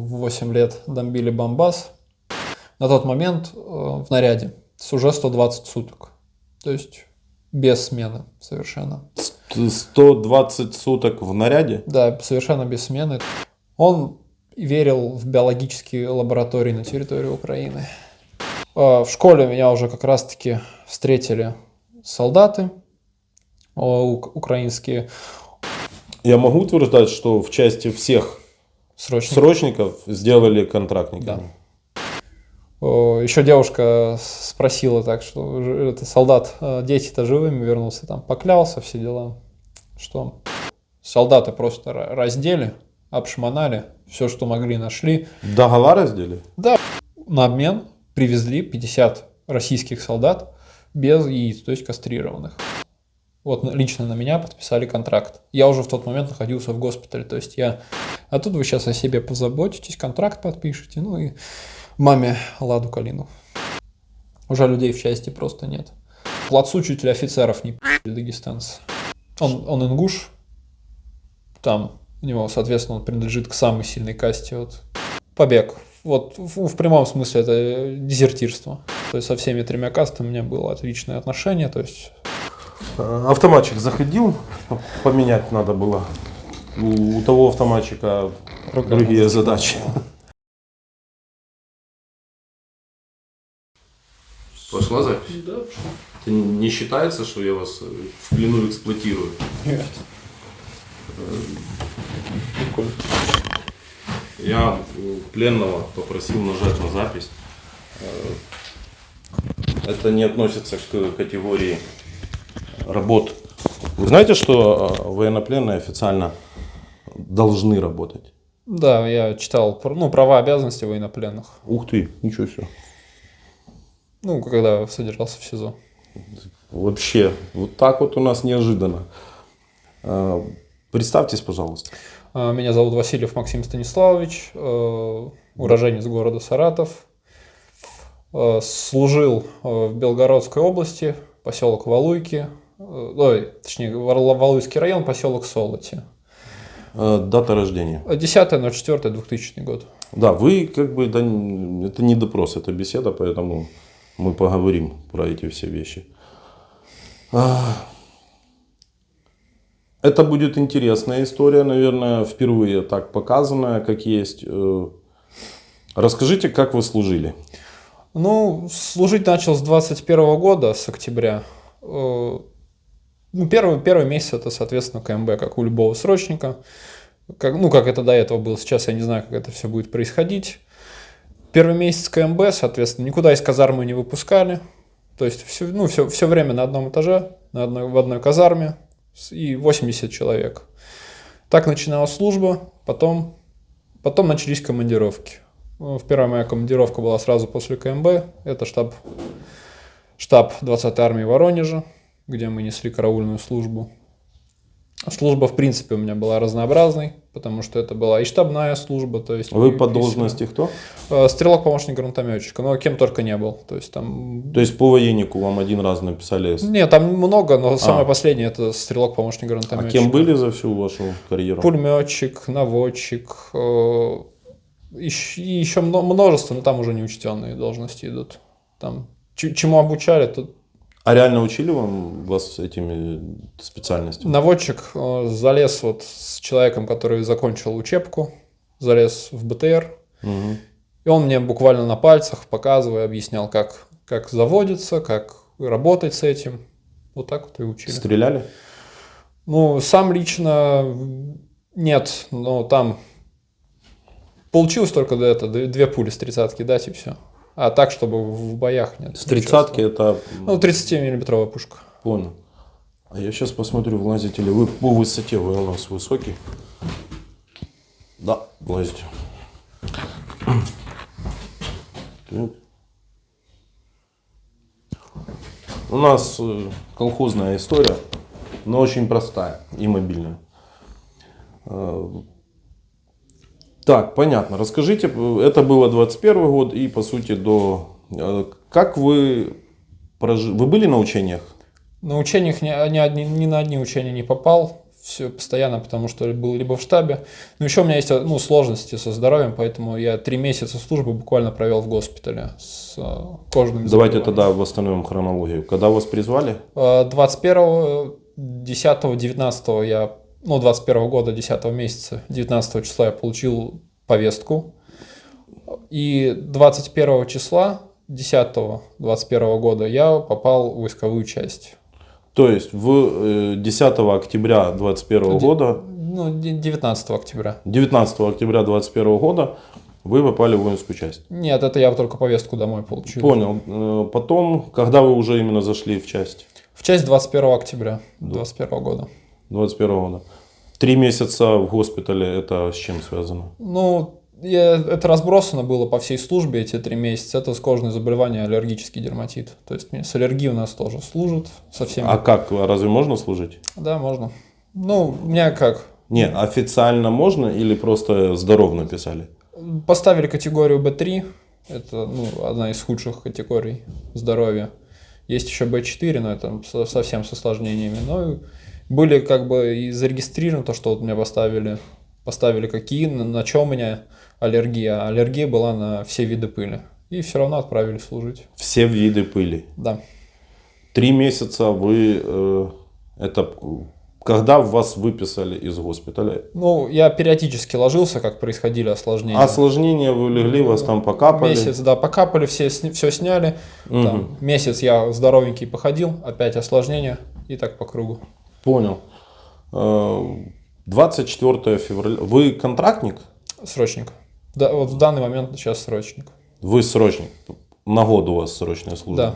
в 8 лет бомбили Бомбас. На тот момент в наряде уже 120 суток. То есть без смены совершенно. 120 суток в наряде? Да, совершенно без смены. Он верил в биологические лаборатории на территории Украины. В школе меня уже как раз-таки встретили солдаты украинские. Я могу утверждать, что в части всех срочников сделали контрактниками? Да. Еще девушка спросила так, что это солдат, дети-то живыми вернулся, там поклялся, все дела. Что солдаты просто раздели, обшмонали, все, что могли, нашли. Догола раздели? Да, на обмен привезли 50 российских солдат без яиц, то есть кастрированных. Вот лично на меня подписали контракт. Я уже в тот момент находился в госпитале, то есть А тут вы сейчас о себе позаботитесь, контракт подпишете, ну и маме ладу калину. Уже людей в части просто нет. Плацучитель офицеров не дагестанцы. Он ингуш, там у него, соответственно, он принадлежит к самой сильной касте. Вот. Побег. Вот в прямом смысле это дезертирство. То есть со всеми 3 кастами у меня было отличное отношение. То есть... Автоматчик заходил, поменять надо было. У того автоматчика другие задачи. Пошла запись? Да, пошла. Это не считается, что я вас в плену эксплуатирую? Нет. Прикольно. Я пленного попросил нажать на запись. Это не относится к категории работ. Вы знаете, что военнопленные официально должны работать? Да, я читал права и обязанности военнопленных. Ух ты, ничего себе. Ну, когда содержался в СИЗО. Вообще, вот так вот у нас неожиданно. Представьтесь, пожалуйста. Меня зовут Васильев Максим Станиславович, уроженец города Саратов. Служил в Белгородской области, поселок Валуйки, точнее, Валуйский район, поселок Солоти. Дата рождения? 10.04.2000 год. Да, вы как бы, это не допрос, это беседа, поэтому мы поговорим про эти все вещи. Это будет интересная история, наверное, впервые так показанная, как есть. Расскажите, как вы служили? Ну, служить начал с 21 года, с октября. Первый месяц это, соответственно, КМБ, как у любого срочника. Как это до этого было, сейчас я не знаю, как это все будет происходить. Первый месяц КМБ, соответственно, никуда из казармы не выпускали. То есть все время на одном этаже, в одной казарме и 80 человек. Так начиналась служба, потом начались командировки. Первая моя командировка была сразу после КМБ. Это штаб 20-й армии Воронежа, где мы несли караульную службу. Служба, в принципе, у меня была разнообразной, потому что это была и штабная служба. То есть вы по должности кто? Стрелок, помощник гранатометчика, но кем только не был. То есть по военнику вам один раз написали? Нет, там много, но самое последнее это стрелок, помощник гранатометчика. А кем были за всю вашу карьеру? Пулеметчик, наводчик, и еще множество, но там уже неучтенные должности идут. Там, чему обучали, тут. А реально учили вас этими специальностями? Наводчик залез с человеком, который закончил учебку, залез в БТР. Угу. И он мне буквально на пальцах, показывая, объяснял, как заводится, как работать с этим. Вот так вот и учили. Стреляли? Ну, сам лично нет, но там получилось только 2 пули с 30-ки дать и все. А так, чтобы в боях нет. С 30-ки это... 30-миллиметровая пушка. Понял. А я сейчас посмотрю, влазите ли вы по высоте, вы у нас высокий. Да, влазите. У нас колхозная история, но очень простая и мобильная. Так, понятно. Расскажите, это было 21 год и по сути как вы были на учениях? На учениях ни на одни учения не попал. все постоянно, потому что был либо в штабе. Но еще у меня есть сложности со здоровьем, поэтому я 3 месяца службы буквально провел в госпитале с кожными Давайте заболеваниями. тогда восстановим хронологию. Когда вас призвали? 21-го, 10-го, 19-го 21 года, 10 месяца, 19 числа я получил повестку. И 21 числа 10-го 21 года я попал в войсковую часть. То есть в 10 октября 2021 года, 19 октября. 19 октября 2021 года вы попали в воинскую часть. Нет, это я только повестку домой получил. Понял. Потом, когда вы уже именно зашли в часть? В часть 21 октября 2021 года. 21 года. 3 месяца в госпитале, это с чем связано? Это разбросано было по всей службе эти 3 месяца. Это кожные заболевания, аллергический дерматит. То есть с аллергией у нас тоже служат со всеми. А как? Разве можно служить? Да, можно. У меня как? Не, официально можно или просто здоров написали? Поставили категорию B3. Это одна из худших категорий здоровья. Есть еще B4, но это совсем с осложнениями. Но были и зарегистрированы то, что меня поставили какие, на чем у меня аллергия. Аллергия была на все виды пыли. И все равно отправили служить. Все виды пыли? Да. 3 месяца вы... Когда вас выписали из госпиталя? Я периодически ложился, как происходили осложнения. Осложнения вы легли, вас там покапали? Месяц, да, покапали, все сняли. Там, месяц я здоровенький походил, опять осложнения и так по кругу. Понял. 24 февраля. Вы контрактник? Срочник. Да, вот в данный момент сейчас срочник. Вы срочник. На год у вас срочная служба? Да.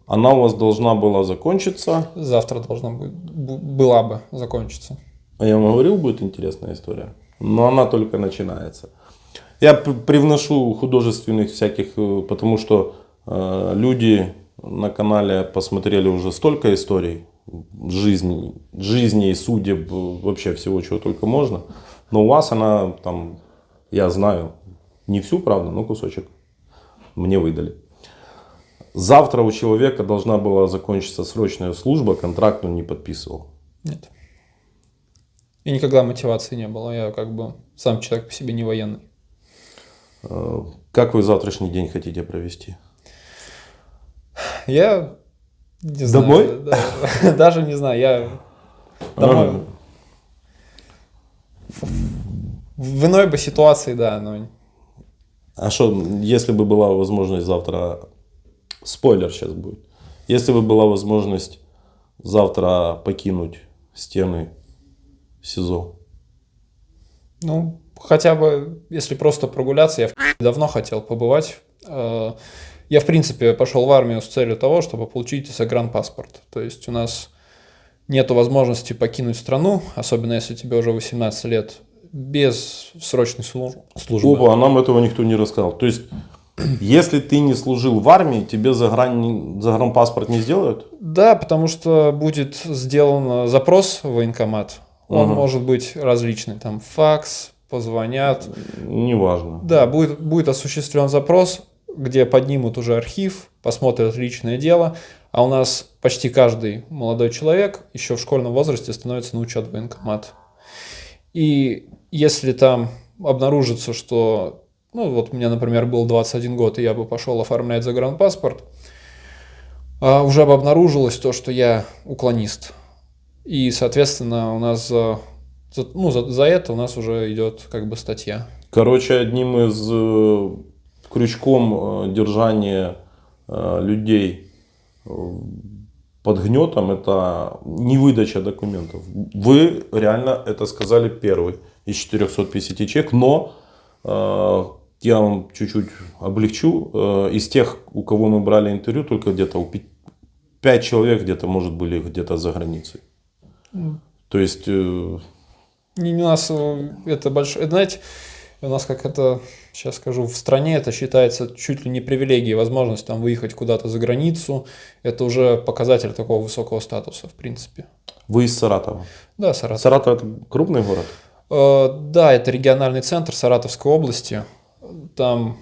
Она у вас должна была закончиться? Завтра была бы закончиться. А я вам говорил, будет интересная история. Но она только начинается. Я привношу художественных всяких, потому что люди на канале посмотрели уже столько историй жизни, судеб, вообще всего, чего только можно. Но у вас она там, я знаю, не всю, правда, но кусочек мне выдали. Завтра у человека должна была закончиться срочная служба, контракт он не подписывал. Нет. И никогда мотивации не было. Я сам человек по себе не военный. Как вы завтрашний день хотите провести? Я не знаю. Домой? Даже не знаю. Я домой. В иной бы ситуации, да, но... А что, если бы была возможность завтра... Спойлер сейчас будет. Если бы была возможность завтра покинуть стены СИЗО? Хотя бы, если просто прогуляться, я давно хотел побывать. Я, в принципе, пошел в армию с целью того, чтобы получить загранпаспорт. То есть у нас нет возможности покинуть страну, особенно если тебе уже 18 лет, без срочной службы. Опа, а нам этого никто не рассказал. То есть, если ты не служил в армии, тебе загранпаспорт не сделают? Да, потому что будет сделан запрос в военкомат. Он может быть различный. Там факс, позвонят. Неважно. Да, будет осуществлен запрос, где поднимут уже архив, посмотрят личное дело. А у нас почти каждый молодой человек еще в школьном возрасте становится на учет в военкомат. И если там обнаружится, что... у меня, например, был 21 год, и я бы пошел оформлять загранпаспорт, уже бы обнаружилось то, что я уклонист. И, соответственно, у нас за это у нас уже идет статья. Короче, одним из крючком держания людей под гнетом это невыдача документов. Вы реально это сказали первый из 450 человек, но я вам чуть-чуть облегчу. Из тех, у кого мы брали интервью, только где-то 5 человек где-то, может, были где-то за границей. То есть... У нас это большое... Знаете, у нас сейчас скажу, в стране это считается чуть ли не привилегией, возможность там выехать куда-то за границу. Это уже показатель такого высокого статуса, в принципе. Вы из Саратова? Да, Саратов. Саратов это крупный город? Да, это региональный центр Саратовской области. Там,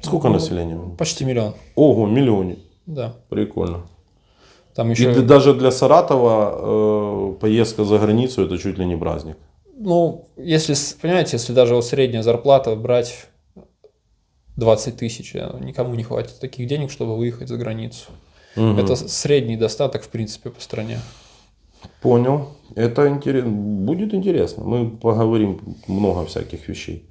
Сколько населения? Почти 1 миллион. Ого, миллионе. Да. Прикольно. Там И еще, даже для Саратова поездка за границу это чуть ли не праздник. ну, если, понимаете, если даже вот средняя зарплата брать 20 тысяч, никому не хватит таких денег, чтобы выехать за границу. Мгм. Это средний достаток, в принципе, по стране. Понял. Это будет интересно. Мы поговорим много всяких вещей.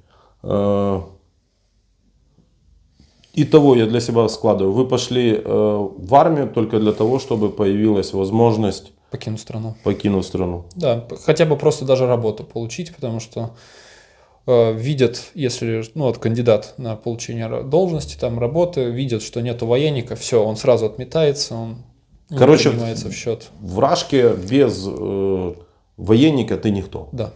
Итого я для себя складываю. Вы пошли в армию только для того, чтобы появилась возможность Покинуть страну. покинуть страну. Да, хотя бы просто даже работу получить, потому что видят, если, ну, вот кандидат на получение должности, там, работы, видят, что нету военника, все, он сразу отметается, он не Короче, принимается в счет. В Рашке без военника ты никто. Да.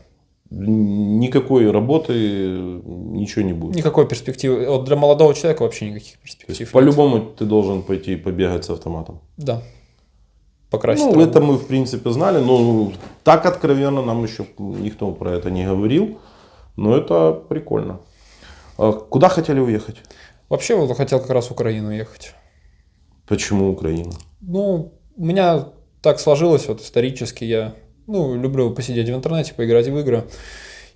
Никакой работы, ничего не будет. Никакой перспективы. Вот для молодого человека вообще никаких То перспектив. есть, по-любому ты должен пойти побегать с автоматом. Да. Покрасить Ну, траву. это мы, в принципе, знали, но так откровенно нам еще никто про это не говорил. Но это прикольно. А куда хотели уехать? Вообще вот хотел как раз в Украину ехать. Почему Украина? Ну, у меня так сложилось вот исторически. Я, ну, люблю посидеть в интернете, поиграть в игры.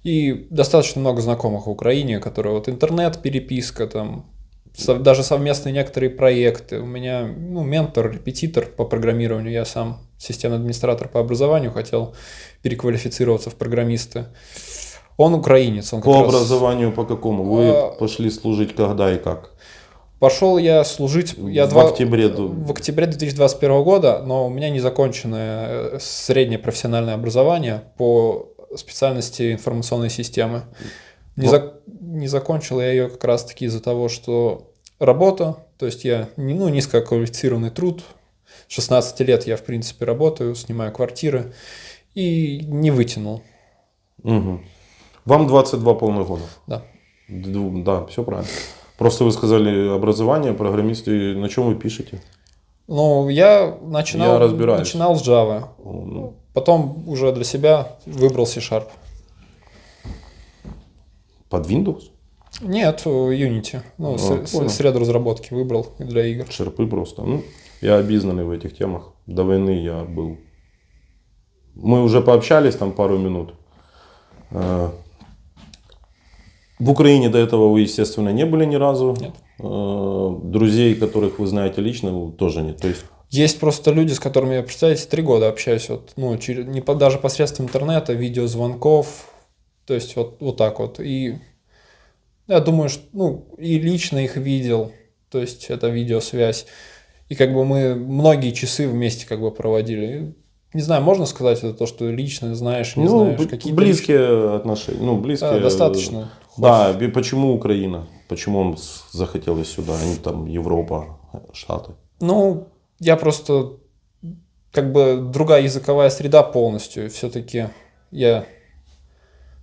И достаточно много знакомых в Украине, которые вот интернет, переписка, там, даже совместные некоторые проекты. У меня, ну, ментор, репетитор по программированию. Я сам системный администратор по образованию, хотел переквалифицироваться в программисты. Он украинец. Он как По раз... образованию по какому? Вы пошли служить когда и как? Пошел я служить В октябре. в октябре 2021 года, но у меня незаконченное среднее профессиональное образование по специальности информационной системы. Не закончил я ее как раз-таки из-за того, что работа, то есть я, ну, низкоквалифицированный труд, 16 лет я, в принципе, работаю, снимаю квартиры, и не вытянул. Угу. Вам 22 полных года? Да. Да, все правильно. Просто вы сказали образование, программисты. На чем вы пишете? Ну, я начинал с Java. Ну, Потом уже для себя выбрал C-Sharp. под Windows? Нет, Unity. Ну, понял. среду разработки выбрал для игр. Шерпы просто. Ну, я обизнанный в этих темах. До войны я был. Мы уже пообщались там пару минут. В Украине до этого вы, естественно, не были ни разу. Нет. Друзей, которых вы знаете лично, тоже нет. То есть Есть просто люди, с которыми я, представляете, 3 года общаюсь. Вот, ну, даже посредством интернета, видеозвонков. То есть вот так вот. И я думаю, что, ну, и лично их видел. То есть это видеосвязь. И как бы мы многие часы вместе как бы проводили. И, не знаю, можно сказать это то, что лично знаешь, не знаешь. Какие-то близкие отношения. Ну, близкие. Да, достаточно. Да, и почему Украина? Почему он захотелось сюда, а не там Европа, Штаты? Ну, я просто как бы другая языковая среда полностью. Все-таки я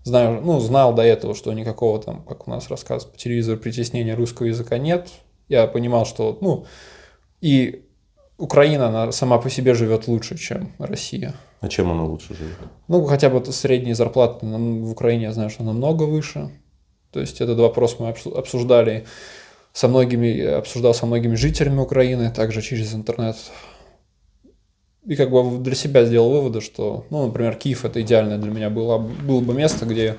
знаю, ну, знал до этого, что никакого там, как у нас рассказывают по телевизору, притеснения русского языка нет. Я понимал, что, ну, и Украина, она сама по себе живет лучше, чем Россия. А чем она лучше живет? Ну, хотя бы средние зарплаты в Украине, я знаю, что намного выше. То есть этот вопрос мы обсуждали обсуждал со многими жителями Украины, также через интернет. И как бы для себя сделал выводы, что, ну, например, Киев – это идеальное для меня было бы место, где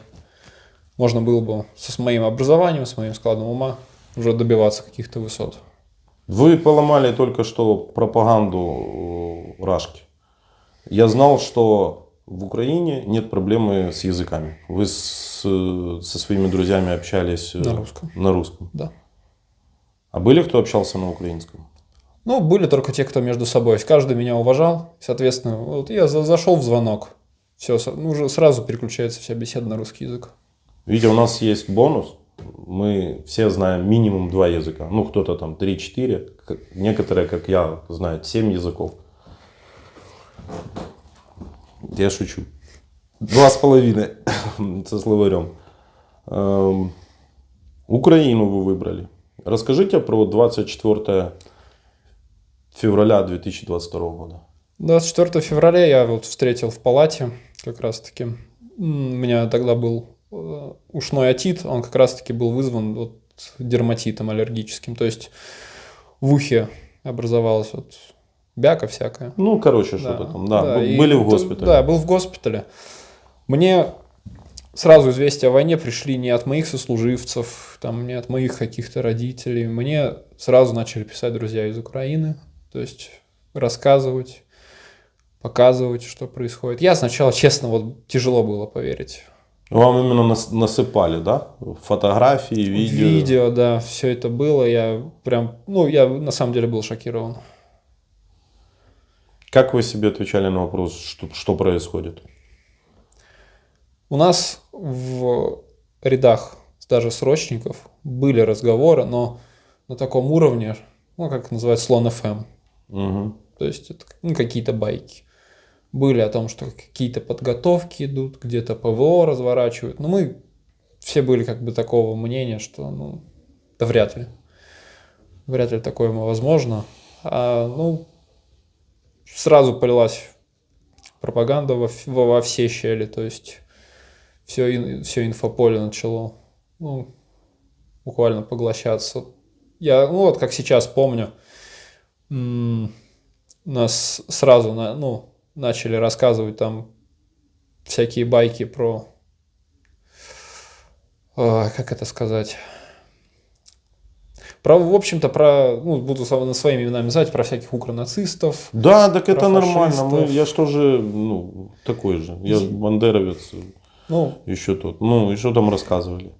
можно было бы с моим образованием, с моим складом ума уже добиваться каких-то высот. Вы поломали только что пропаганду Рашки. Я знал, что в Украине нет проблемы с языками. Вы со своими друзьями общались На русском. На русском. Да. А были кто общался на украинском? Ну, были только те, кто между собой. Каждый меня уважал. Соответственно, вот я зашел в звонок. Все, уже сразу переключается вся беседа на русский язык. Видите, у нас есть бонус. Мы все знаем минимум 2 языка. Ну, кто-то там 3-4. Некоторые, как я, знают 7 языков. Я шучу. 2,5 со словарем. Украину вы выбрали. Расскажите про 24 февраля 2022 года. 24 февраля я вот встретил в палате как раз-таки. У меня тогда был ушной отит, он как раз-таки был вызван вот дерматитом аллергическим. То есть в ухе образовалась вот бяка всякая. Ну, короче, что-то там, да. и Были в госпитале. Да, был в госпитале. Мне сразу известия о войне пришли не от моих сослуживцев, там, не от моих каких-то родителей. Мне сразу начали писать друзья из Украины, то есть рассказывать, показывать, что происходит. Я сначала, честно, вот тяжело было поверить. Вам именно насыпали, да? Фотографии, видео? Видео, да, все это было. Я прям, я на самом деле был шокирован. Как вы себе отвечали на вопрос, что происходит? У нас в рядах даже срочников были разговоры, но на таком уровне, как называется, слон ФМ. Угу. То есть это какие-то байки. Были о том, что какие-то подготовки идут, где-то ПВО разворачивают. Но мы все были как бы такого мнения, что да вряд ли. Вряд ли такое возможно. Сразу полилась пропаганда во все щели. То есть все инфополе начало буквально поглощаться. Я, как сейчас помню, нас сразу начали рассказывать там всякие байки про, как это сказать, в общем-то, буду своими именами называть, про всяких укронацистов. Да, так это фашистов. нормально. Я ж тоже, такой же. Я бандеровец, еще тот. И что там рассказывали?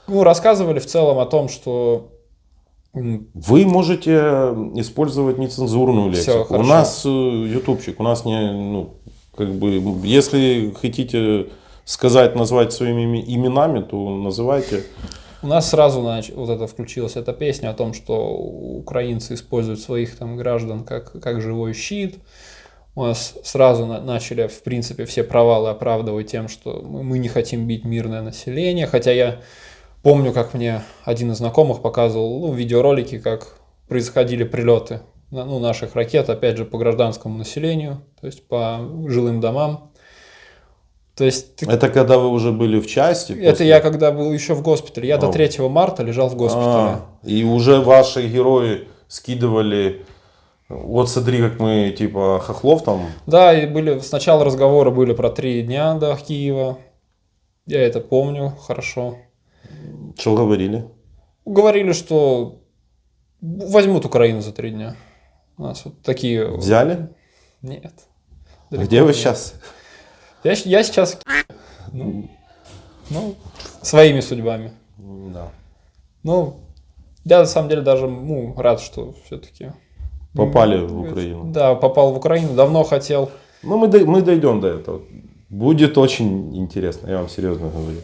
Рассказывали в целом о том, что... Вы можете использовать нецензурную лексику. У нас ютубчик, у нас если хотите назвать своими именами, то называйте. У нас сразу включилась эта песня о том, что украинцы используют своих там граждан как живой щит. У нас сразу начали, в принципе, все провалы оправдывать тем, что мы не хотим бить мирное население. Хотя я помню, как мне один из знакомых показывал видеоролики, как происходили прилеты наших ракет, опять же, по гражданскому населению, то есть по жилым домам. То есть, это когда вы уже были в части? Это я когда был еще в госпитале. Я до 3 марта лежал в госпитале. И уже ваши герои скидывали... Вот смотри, как мы типа хохлов там. Да, и сначала разговоры были про 3 дня до Киева. Я это помню хорошо. Что говорили? Говорили, что возьмут Украину за 3 дня. У нас вот такие... Взяли? Нет. Где вы сейчас? Я сейчас своими судьбами. Да. Я на самом деле даже рад, что все-таки попали в Украину. Да, попал в Украину, давно хотел. Мы дойдем до этого. Будет очень интересно, я вам серьезно говорю.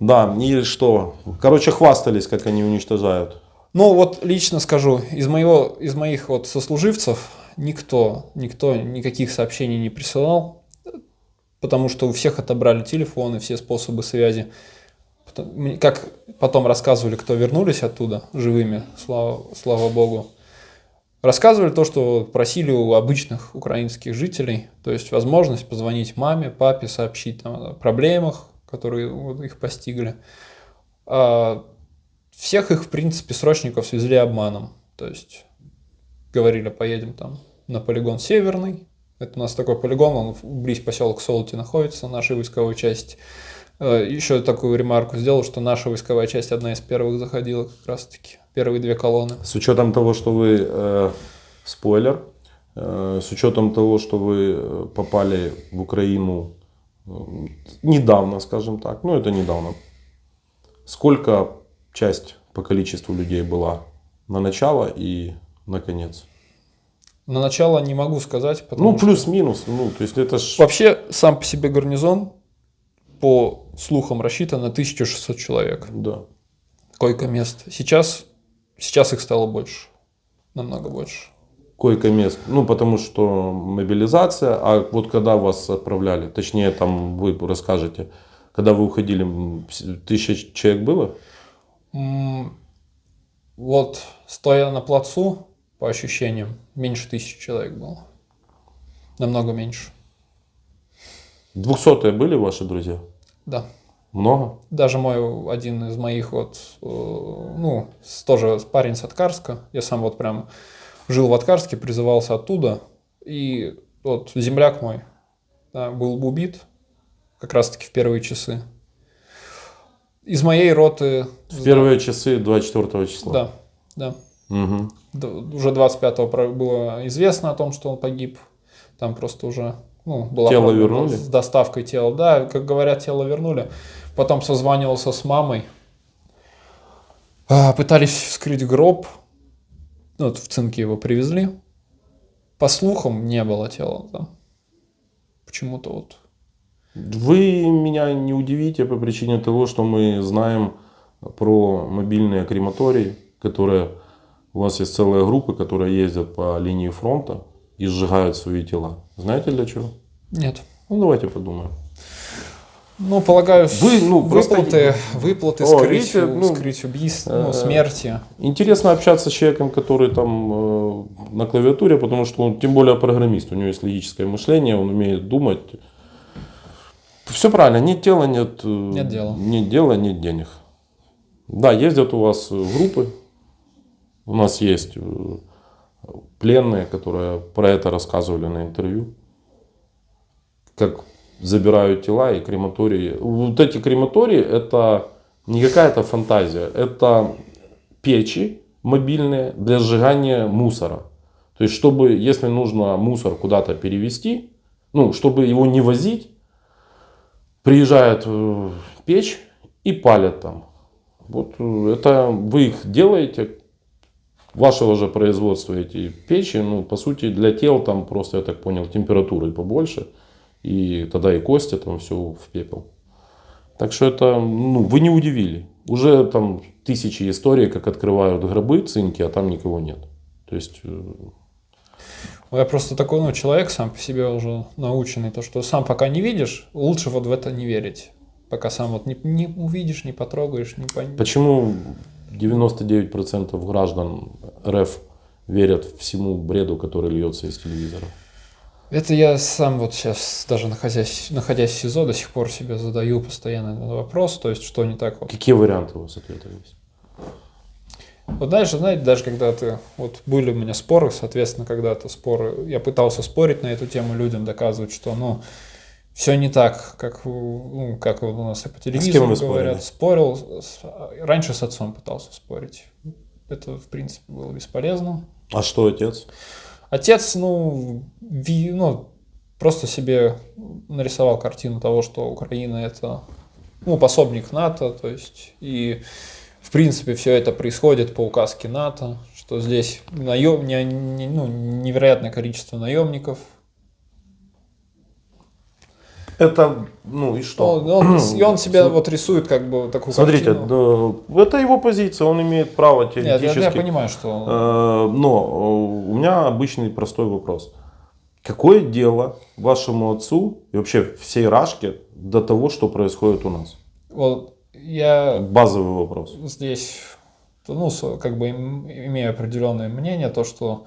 Да, и что? Короче, хвастались, как они уничтожают. Лично скажу, из моих сослуживцев никто никаких сообщений не присылал. Потому что у всех отобрали телефоны, все способы связи. Как потом рассказывали, кто вернулись оттуда живыми, слава богу. Рассказывали то, что просили у обычных украинских жителей. То есть возможность позвонить маме, папе, сообщить о проблемах, которые их постигли. Всех их, в принципе, срочников свезли обманом. То есть говорили, поедем там на полигон Северный. Это у нас такой полигон, он вблизь поселок Солти находится, нашей войсковой части. Еще такую ремарку сделал, что наша войсковая часть одна из первых заходила как раз-таки, первые 2 колонны. С учетом того, что вы, спойлер, с учетом того, что вы попали в Украину недавно, скажем так, это недавно, сколько часть по количеству людей была на начало и на конец? На начало не могу сказать. Плюс-минус. То есть это ж... Вообще, сам по себе гарнизон, по слухам, рассчитан на 1600 человек. Да. Койко-мест. Сейчас их стало больше. Намного больше. Койко-мест. Потому что мобилизация. А вот когда вас отправляли, точнее, там вы расскажете, когда вы уходили, 1000 человек было? Стоя на плацу, по ощущениям, меньше 1000 человек было. Намного меньше. 200-е были ваши друзья? Да. Много? Даже один из моих тоже парень с Аткарска. Я сам прям жил в Аткарске, призывался оттуда. И вот земляк мой, да, был убит как раз-таки в первые часы. Из моей роты... В первые часы 24 числа. Да, да. Угу. Уже 25-го было известно о том, что он погиб. Там просто уже была тело проблема вернули? с доставкой тела. Да, как говорят, тело вернули. Потом созванивался с мамой. Пытались вскрыть гроб. Вот в цинке его привезли. По слухам, не было тела там. Почему-то вот. Вы меня не удивите по причине того, что мы знаем про мобильные крематории, которые... У вас есть целая группа, которые ездят по линии фронта и сжигают свои тела. Знаете для чего? Нет. Ну, давайте подумаем. Полагаю, просто- выплаты, О, скрыть, видите, скрыть убийство, смерти. Интересно общаться с человеком, который там на клавиатуре, потому что он, тем более программист, у него есть логическое мышление, он умеет думать. Все правильно, нет тела, нет дела. Нет дела, нет денег. Да, ездят у вас группы. У нас есть пленные, которые про это рассказывали на интервью. Как забирают тела и крематории. Вот эти крематории это не какая-то фантазия. Это печи мобильные для сжигания мусора. То есть, чтобы, если нужно мусор куда-то перевезти, чтобы его не возить, приезжают в печь и палят там. Вот это вы их делаете. Вашего же производства эти печи, по сути, для тел там просто, я так понял, температурой побольше. И тогда и кости там все в пепел. Так что это, вы не удивили. Уже там тысячи историй, как открывают гробы, цинки, а там никого нет. То есть... Я просто такой человек сам по себе уже наученный, то что сам пока не видишь, лучше вот в это не верить. Пока сам вот не увидишь, не потрогаешь, не поймешь. Почему 99% граждан РФ верят всему бреду, который льется из телевизора? Это я сам вот сейчас, даже находясь в СИЗО, до сих пор себе задаю постоянно этот вопрос, то есть что не так вот. Какие варианты у вас ответа есть? Вот знаете, даже когда вот были у меня споры, соответственно, когда-то споры, я пытался спорить на эту тему людям, доказывать, что, все не так, как вот у нас и по телевизору говорят. Спорил, раньше с отцом пытался спорить. Это, в принципе, было бесполезно. А что отец? Отец, просто себе нарисовал картину того, что Украина это, пособник НАТО, то есть, и, в принципе, все это происходит по указке НАТО, что здесь невероятное количество наемников. Это, и что? И он себя вот рисует как бы такую Смотрите, картину. Это его позиция, он имеет право теоретически. Нет, я понимаю, что... Но у меня обычный простой вопрос. Какое дело вашему отцу и вообще всей Рашке до того, что происходит у нас? Вот я... Базовый вопрос. Здесь, как бы имею определенное мнение, то, что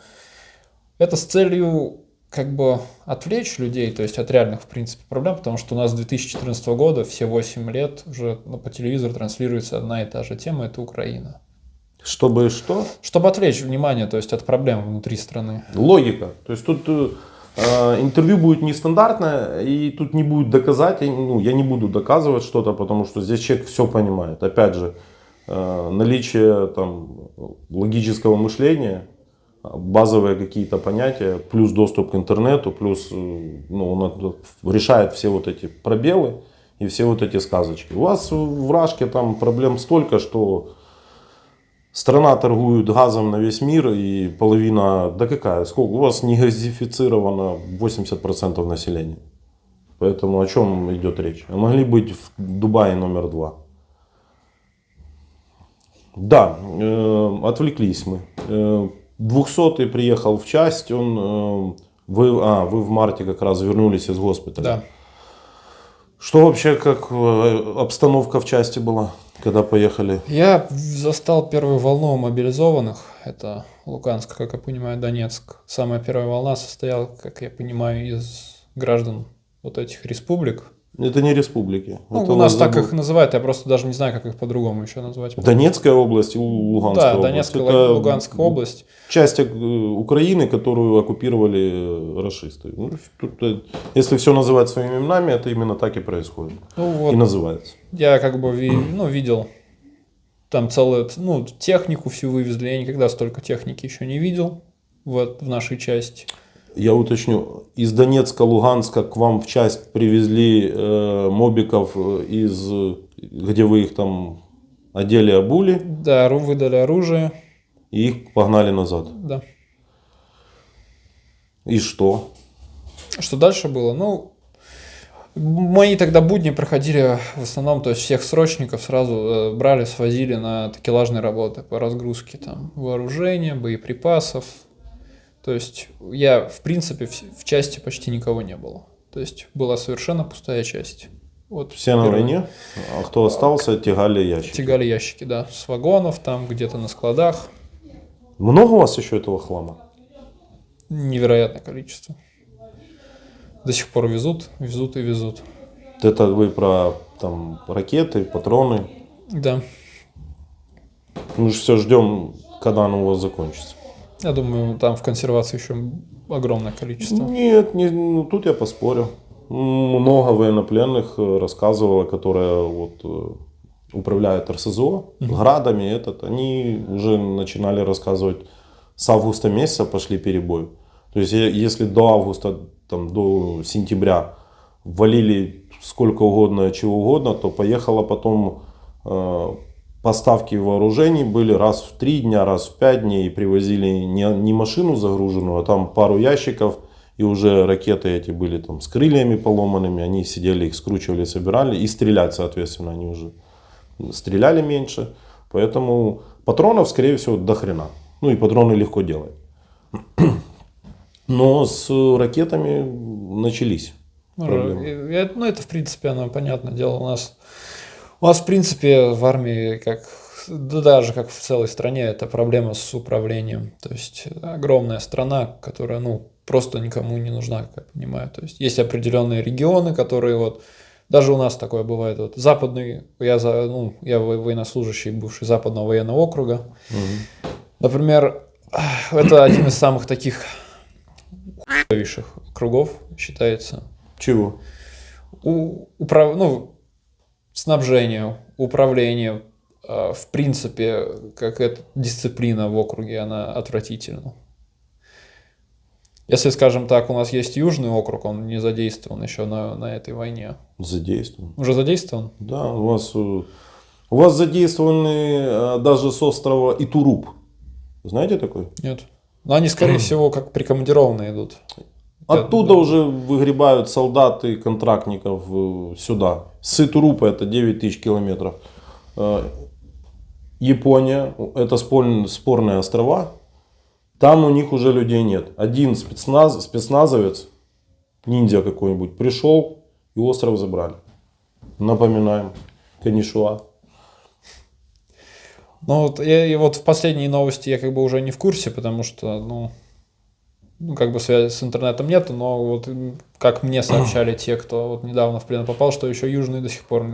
это с целью как бы отвлечь людей, то есть от реальных, в принципе, проблем, потому что у нас с 2014 года все 8 лет уже по телевизору транслируется одна и та же тема, это Украина. Чтобы что? Чтобы отвлечь внимание, то есть от проблем внутри страны. Логика. То есть тут интервью будет нестандартное, и тут не будет доказать, я не буду доказывать что-то, потому что здесь человек все понимает. Опять же, наличие там логического мышления, базовые какие-то понятия, плюс доступ к интернету, плюс он решает все вот эти пробелы и все вот эти сказочки. У вас в Рашке там проблем столько, что страна торгует газом на весь мир, и половина, да какая, сколько, у вас не газифицировано 80% населения. Поэтому о чем идет речь? Могли быть в Дубае номер 2. Да, отвлеклись мы. 200-й приехал в часть, вы в марте как раз вернулись из госпиталя. Да. Что вообще, как обстановка в части была, когда поехали? Я застал первую волну мобилизованных, это Луганск, как я понимаю, Донецк. Самая первая волна состояла, как я понимаю, из граждан вот этих республик. Это не республики. Ну, Это у нас так забыл. их называют, я просто даже не знаю, как их по-другому еще назвать. Донецкая область и Луганская Да, область. Донецкая, Это Луганская область. часть Украины, которую оккупировали рашисты. Ну, тут, если все называть своими именами, это именно так и происходит. Ну, вот, И называется. я как бы видел там целую, ну, технику всю вывезли. Я никогда столько техники еще не видел в нашей части. Я уточню, из Донецка, Луганска к вам в часть привезли мобиков где вы их там одели, обули, Да, выдали оружие. и их погнали назад. Да. И что? Что дальше было? Ну, мои тогда будни проходили в основном, то есть всех срочников сразу брали, свозили на такелажные работы по разгрузке там вооружения, боеприпасов. То есть я, в принципе, в части почти никого не было. То есть была совершенно пустая часть. Вот Все на войне, а кто остался, тягали ящики. тягали ящики, да, с вагонов, там где-то на складах. Много у вас еще этого хлама? Невероятное количество. До сих пор везут и везут. Это вы про там ракеты, патроны. Да, Мы же все ждем, когда оно у вас закончится. я думаю, там в консервации еще огромное количество. Нет, ну, тут я поспорю. Много военнопленных рассказывало, которые вот управляют РСЗО, градами, они уже начинали рассказывать, с августа месяца пошли перебои. То есть если до августа, там, до сентября валили сколько угодно, чего угодно, то поехало потом поставки вооружений были раз в 3 дня, раз в 5 дней, и привозили не машину загруженную, а там пару ящиков, и уже ракеты эти были там с крыльями поломанными, они сидели, их скручивали, собирали, и стрелять, соответственно, они уже стреляли меньше, поэтому патронов, скорее всего, до хрена. Ну и патроны легко делать. Но с ракетами начались проблемы. Ну, это, в принципе, оно понятное дело. У нас, в принципе, в армии, да даже как в целой стране, это проблема с управлением. То есть огромная страна, которая, ну, просто никому не нужна, как я понимаю. То есть есть определенные регионы, которые вот, даже у нас такое бывает, вот западный, я военнослужащий, бывший западного военного округа. Например, это один из самых таких хуевейших кругов считается. Чего? Снабжение, управление, в принципе, как эта дисциплина в округе, она отвратительна. Если, скажем так, у нас есть Южный округ, он не задействован еще на этой войне. Задействован. Уже задействован? Да, у вас задействованы даже с острова Итуруп. Знаете такой? Нет. Но они, скорее всего, как прикомандированные идут. Оттуда уже выгребают солдаты, контрактников сюда. С Итурупа это 9000 километров. Япония, это спорные острова. Там у них уже людей нет. Один спецназовец, ниндзя какой-нибудь, пришел и остров забрали. Напоминаем, Канишуа. Ну вот, и вот в последние новости я как бы уже не в курсе, потому что, как бы связи с интернетом нету, но вот как мне сообщали те, кто вот недавно в плен попал, что еще южные до сих пор,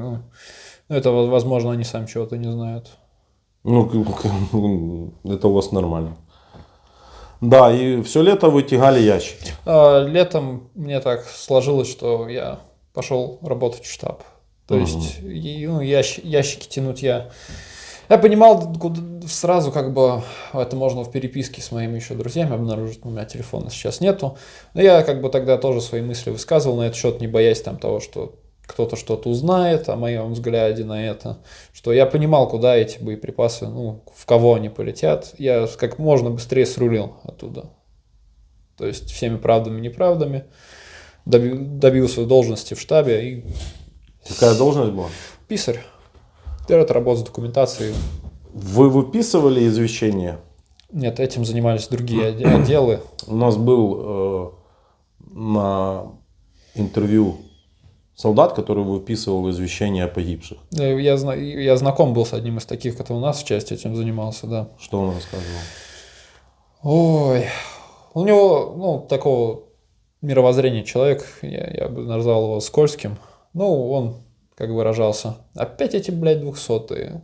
это, возможно, они сами чего-то не знают. Это у вас нормально. Да, и все лето вы тягали ящики. Летом мне так сложилось, что я пошел работать в штаб. То есть ящики тянуть я понимал сразу, как бы это можно в переписке с моими еще друзьями обнаружить, у меня телефона сейчас нету. Но я как бы тогда тоже свои мысли высказывал на этот счет, не боясь там того, что кто-то что-то узнает о моем взгляде на это, что я понимал, куда эти боеприпасы, в кого они полетят. Я как можно быстрее срулил оттуда. То есть всеми правдами и неправдами добился должности в штабе. И... Какая должность была? Писарь. Это работа с документацией. Вы выписывали извещения? Нет, этим занимались другие отделы. У нас был на интервью солдат, который выписывал извещения о погибших. Я знаком был с одним из таких, который у нас в части этим занимался, да. Что он рассказывал? Ой, у него, такого мировоззрения человек, я бы назвал его скользким, Ну, он, как выражался, опять эти, блядь, 200-е.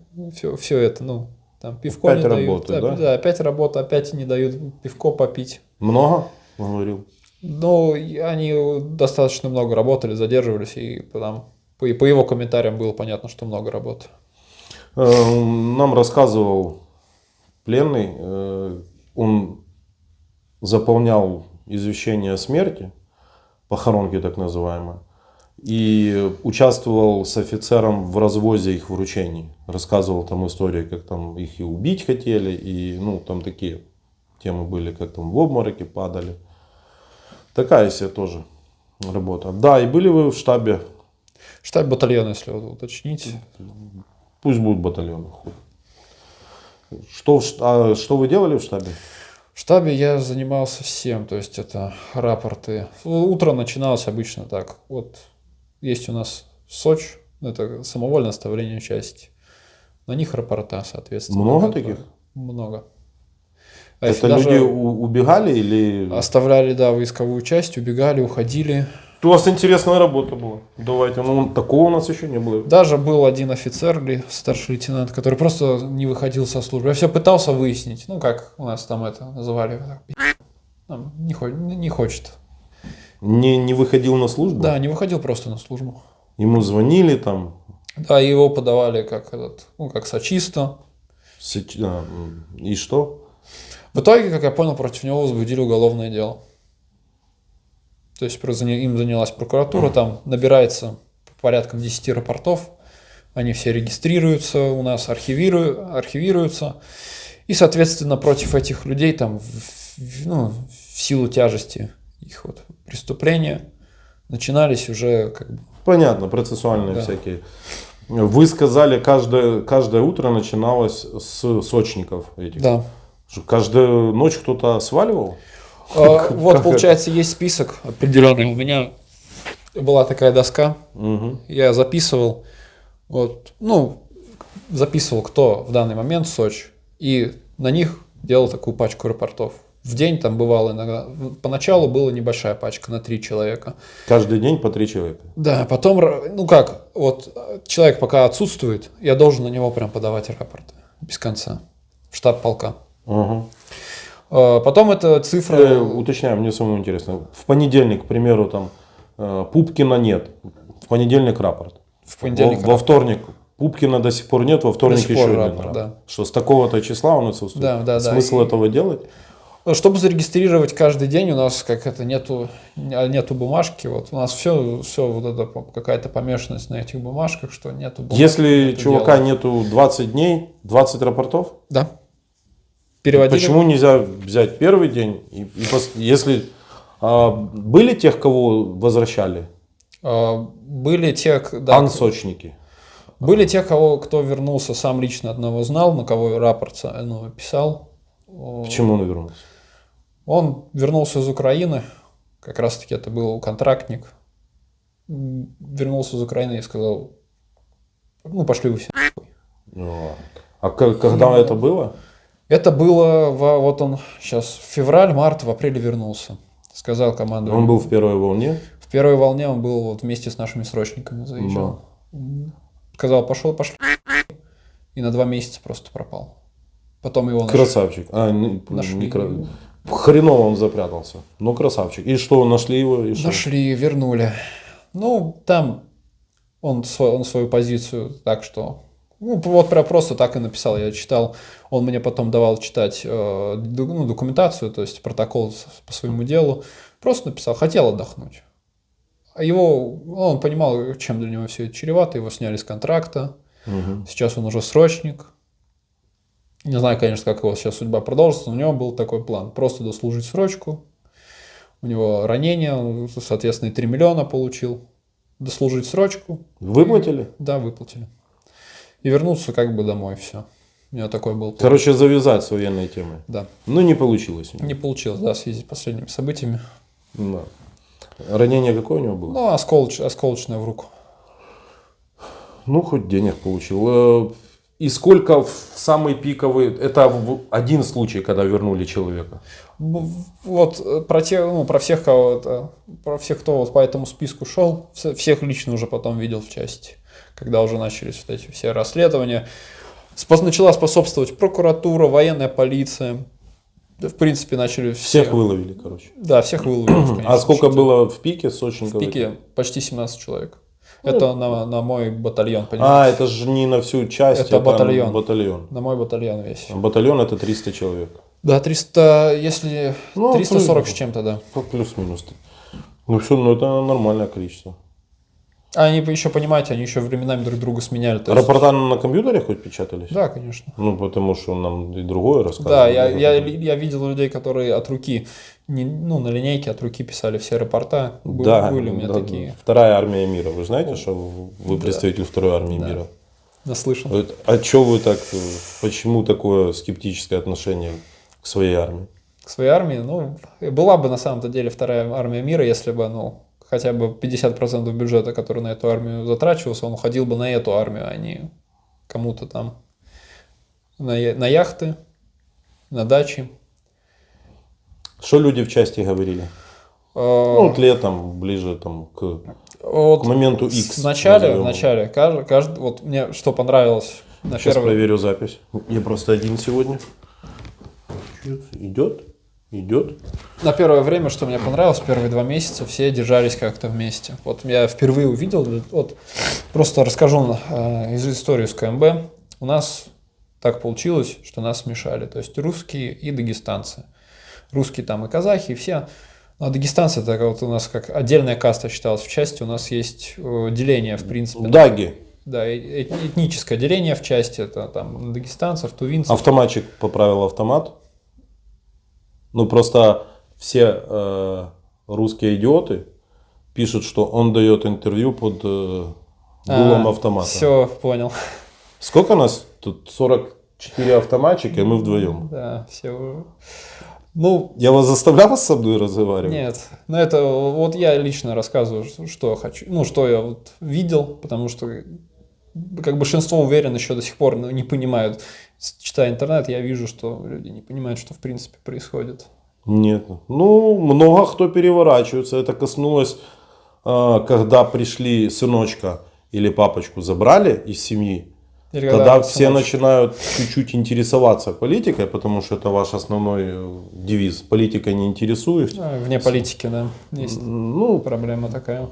Все это, ну, там пивко Опять не дают. работают, да? Да, опять работа, опять не дают пивко попить. Много? Говорил. Ну, и они достаточно много работали, задерживались, и по его комментариям было понятно, что много работы. Нам рассказывал пленный, он заполнял извещение о смерти, похоронки так называемые, и участвовал с офицером в развозе их вручений. Рассказывал там истории, как там их и убить хотели, и ну там такие темы были, как там в обмороке падали. Такая себе тоже работа. Да, и были вы в штабе? Штаб батальона, если уточнить. Пусть будут батальоны. Что вы делали в штабе? В штабе я занимался всем, то есть это рапорты. Утро начиналось обычно так. Вот есть у нас Соч, это самовольное оставление части. На них рапорта, соответственно. Много таких? Много. Это даже люди убегали или... оставляли, да, войсковую часть, убегали, уходили. У вас интересная работа была. Давайте, ну такого у нас еще не было. Даже был один офицер, старший лейтенант, который просто не выходил со службы. Я все пытался выяснить, ну как у нас там это называли, не хочет. Не выходил на службу? Да, не выходил просто на службу. Ему звонили там? Да, его подавали как сочиста. И что? В итоге, как я понял, против него возбудили уголовное дело. То есть им занялась прокуратура, там набирается порядком 10 рапортов, они все регистрируются у нас, архивируются, и, соответственно, против этих людей там, в силу тяжести их вот преступления начинались уже как бы... Понятно, процессуальные Да. всякие. Вы сказали, каждое утро начиналось с сочников этих. Да. Каждую ночь кто-то сваливал? Вот, получается, есть список определенный. У меня была такая доска, Угу. я записывал, записывал, кто в данный момент Сочи, и на них делал такую пачку рапортов. В день там бывало иногда, поначалу была небольшая пачка на 3 человека. Каждый день по 3 человека? Да, потом, человек пока отсутствует, я должен на него прям подавать рапорты без конца в штаб полка. Угу. Потом эта цифра... Уточняю, мне самому интересно. В понедельник, к примеру, там Пупкина нет. В понедельник рапорт. В понедельник Во вторник Пупкина до сих пор нет, во вторник сих еще пор один рапорт, да. Что с такого-то числа он отсутствует. Да. Смысл этого делать? Чтобы зарегистрировать каждый день, у нас нету бумажки. Вот у нас все вот это какая-то помешанность на этих бумажках, что нету бумажки. Если чувака нету 20 дней, 20 рапортов? Да. Переводили. Почему нельзя взять первый день? Если были тех, кого возвращали? Были те, да, Ансочники. были те, кто вернулся, сам лично одного знал, на кого рапорт писал. Почему он вернулся? Он вернулся из Украины, как раз таки это был контрактник. Вернулся из Украины и сказал, пошли вы все. А когда это было? Это было, вот он сейчас февраль-март, в апреле вернулся. Сказал команду. Он был в первой волне? В первой волне он был вот вместе с нашими срочниками заезжал. Сказал, пошли. И на 2 месяца просто пропал. Потом его Красавчик. нашли. Хреново он запрятался. Но красавчик. И что, нашли его? Нашли, вернули. Там он свою позицию так, что... просто так и написал. Я читал. Он мне потом давал читать документацию, то есть протокол по своему делу. Просто написал, хотел отдохнуть. А он понимал, чем для него все это чревато. Его сняли с контракта. Угу. Сейчас он уже срочник. Не знаю, конечно, как его сейчас судьба продолжится, но у него был такой план. Просто дослужить срочку. У него ранение, он, соответственно, и 3 миллиона получил. Дослужить срочку. Выплатили? Да, выплатили. И вернуться домой, все. У него такой был план. Короче, завязать с военной темой. Да. Не получилось. Не получилось, да, в связи с последними событиями. Да. Ранение какое у него было? Осколочное в руку. Хоть денег получил. И сколько в самый пиковый... Это один случай, когда вернули человека. Вот про тех, ну, про всех, про всех, кто вот по этому списку шел, всех лично уже потом видел в части, когда уже начались вот эти все расследования. Начала способствовать прокуратура, военная полиция. В принципе, начали Всех выловили, короче. Да, всех выловили. А сколько было в пике В пике почти 17 человек. Это на мой батальон, понимаешь? А, это же не на всю часть, это батальон. батальон. На мой батальон весь. А батальон это 300 человек. Да, 300, если 340 с плюс, чем-то, да. Плюс-минус. Ну все, ну это нормальное количество. А они еще, понимаете, они еще временами друг друга сменяли. Рапорта на компьютере хоть печатались? Да, конечно. Ну, потому что нам и другое рассказывали. Да, я видел людей, которые от руки, ну, на линейке от руки писали все рапорта. Да, были у меня такие. Вторая армия мира. Вы знаете, что вы представитель второй армии мира? Наслышан. А что вы так, почему такое скептическое отношение к своей армии? К своей армии? Ну, была бы на самом-то деле вторая армия мира, если бы, ну, хотя бы 50% бюджета, который на эту армию затрачивался, он уходил бы на эту армию, а не кому-то там на яхты, на дачи. Что люди в части говорили? Ну, вот летом, ближе там, к моменту X. В начале каждый, вот мне что понравилось. Сейчас проверю запись. Я просто один сегодня. Идет. На первое время, что мне понравилось, первые 2 месяца все держались как-то вместе. Вот я впервые увидел, вот просто расскажу из истории с КМБ. У нас так получилось, что нас смешали. То есть русские и дагестанцы. Русские там и казахи, и все. А дагестанцы, это вот у нас как отдельная каста считалась в части. У нас есть деление, в принципе. Даги. Да, этническое деление в части. Это там дагестанцев, тувинцев. Автоматчик поправил автомат. Ну, просто все русские идиоты пишут, что он дает интервью под дулом автомата. Все, понял. Сколько нас? Тут 44 автоматчика, и мы вдвоем. Да, все. Ну, я вас заставлял со мной разговаривать? Нет. Но это вот я лично рассказываю, что я хочу. Ну, что я вот видел, потому что как большинство уверен еще до сих пор не понимают. Читая интернет, я вижу, что люди не понимают, что в принципе происходит. Нет. Ну, много кто переворачивается. Это коснулось, когда пришли сыночка или папочку забрали из семьи. Тогда все начинают чуть-чуть интересоваться политикой, потому что это ваш основной девиз. Политикой не интересуюсь. Вне политики, да, есть проблема такая.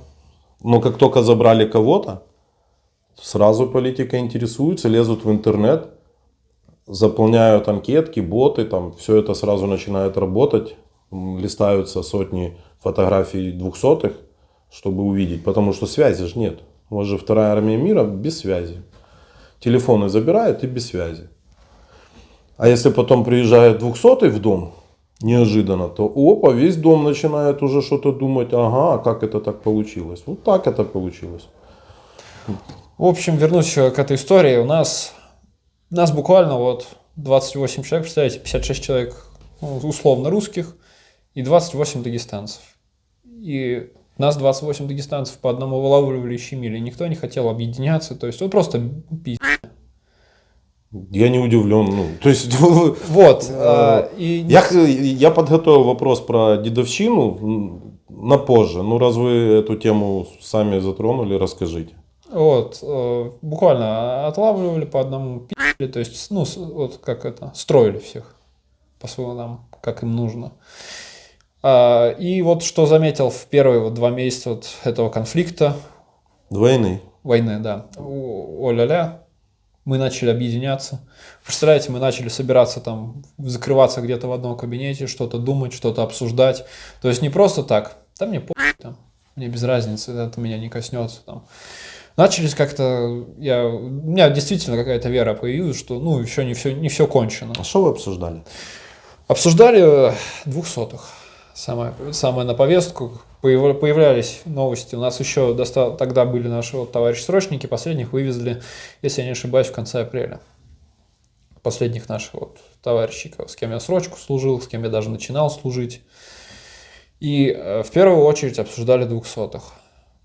Но как только забрали кого-то, сразу политика интересуется, лезут в интернет, заполняют анкетки, боты, там все это сразу начинает работать. Листаются сотни фотографий 200-х, чтобы увидеть, потому что связи же нет. У вас же вторая армия мира без связи. Телефоны забирают и без связи. А если потом приезжает 200-й в дом, неожиданно, то весь дом начинает уже что-то думать. Ага, как это так получилось? Вот так это получилось. В общем, вернусь к этой истории. У нас буквально вот 28 человек, представляете, 56 человек условно русских и 28 дагестанцев. И нас 28 дагестанцев по одному вылавливали и щемили. Никто не хотел объединяться. То есть, вот просто пиздец. Я не удивлен. Ну, то есть, вот. Я подготовил вопрос про дедовщину на позже. Ну, раз вы эту тему сами затронули, расскажите. Вот. Буквально отлавливали по одному, пи***ли. То есть, ну, вот как это, строили всех по-своему нам, как им нужно. И вот что заметил в первые 2 месяца вот этого конфликта. Войны, да. О-ля-ля. Мы начали объединяться. Представляете, мы начали собираться там, закрываться где-то в одном кабинете, что-то думать, что-то обсуждать. То есть не просто так. Да мне там, мне без разницы, это меня не коснется. Там. Начались как-то, у меня действительно какая-то вера появилась, что ну еще не все кончено. А что вы обсуждали? Обсуждали 200-х. Самое на повестку. Появлялись новости. У нас еще тогда были наши вот товарищи-срочники. Последних вывезли, если я не ошибаюсь, в конце апреля. Последних наших вот товарищей, с кем я срочку служил, с кем я даже начинал служить. И в первую очередь обсуждали 200-х.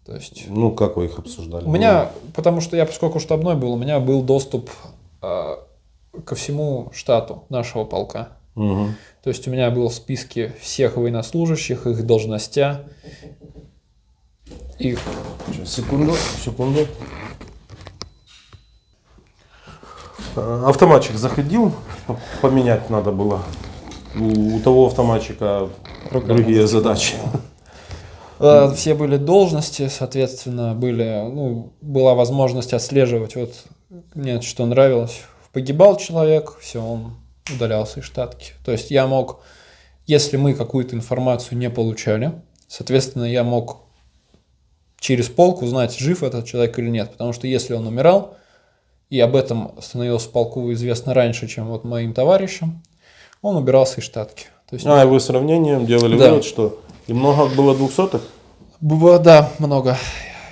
То есть, ну, как вы их обсуждали? У меня, потому что я, поскольку штабной был, у меня был доступ ко всему штату нашего полка. Мгм. То есть у меня был в списке всех военнослужащих, их должностя, их... Сейчас, секунду. Автоматчик заходил, поменять надо было. У того автоматчика другие задачи. Все были должности, соответственно, была возможность отслеживать. Вот мне что нравилось. Погибал человек, все, он удалялся из штатки. То есть я мог, если мы какую-то информацию не получали, соответственно, я мог через полк узнать, жив этот человек или нет. Потому что если он умирал, и об этом становилось в полку известно раньше, чем вот моим товарищам, он убирался из штатки. То есть, И вы сравнением делали Да. вывод, что и много было 200-х да, много.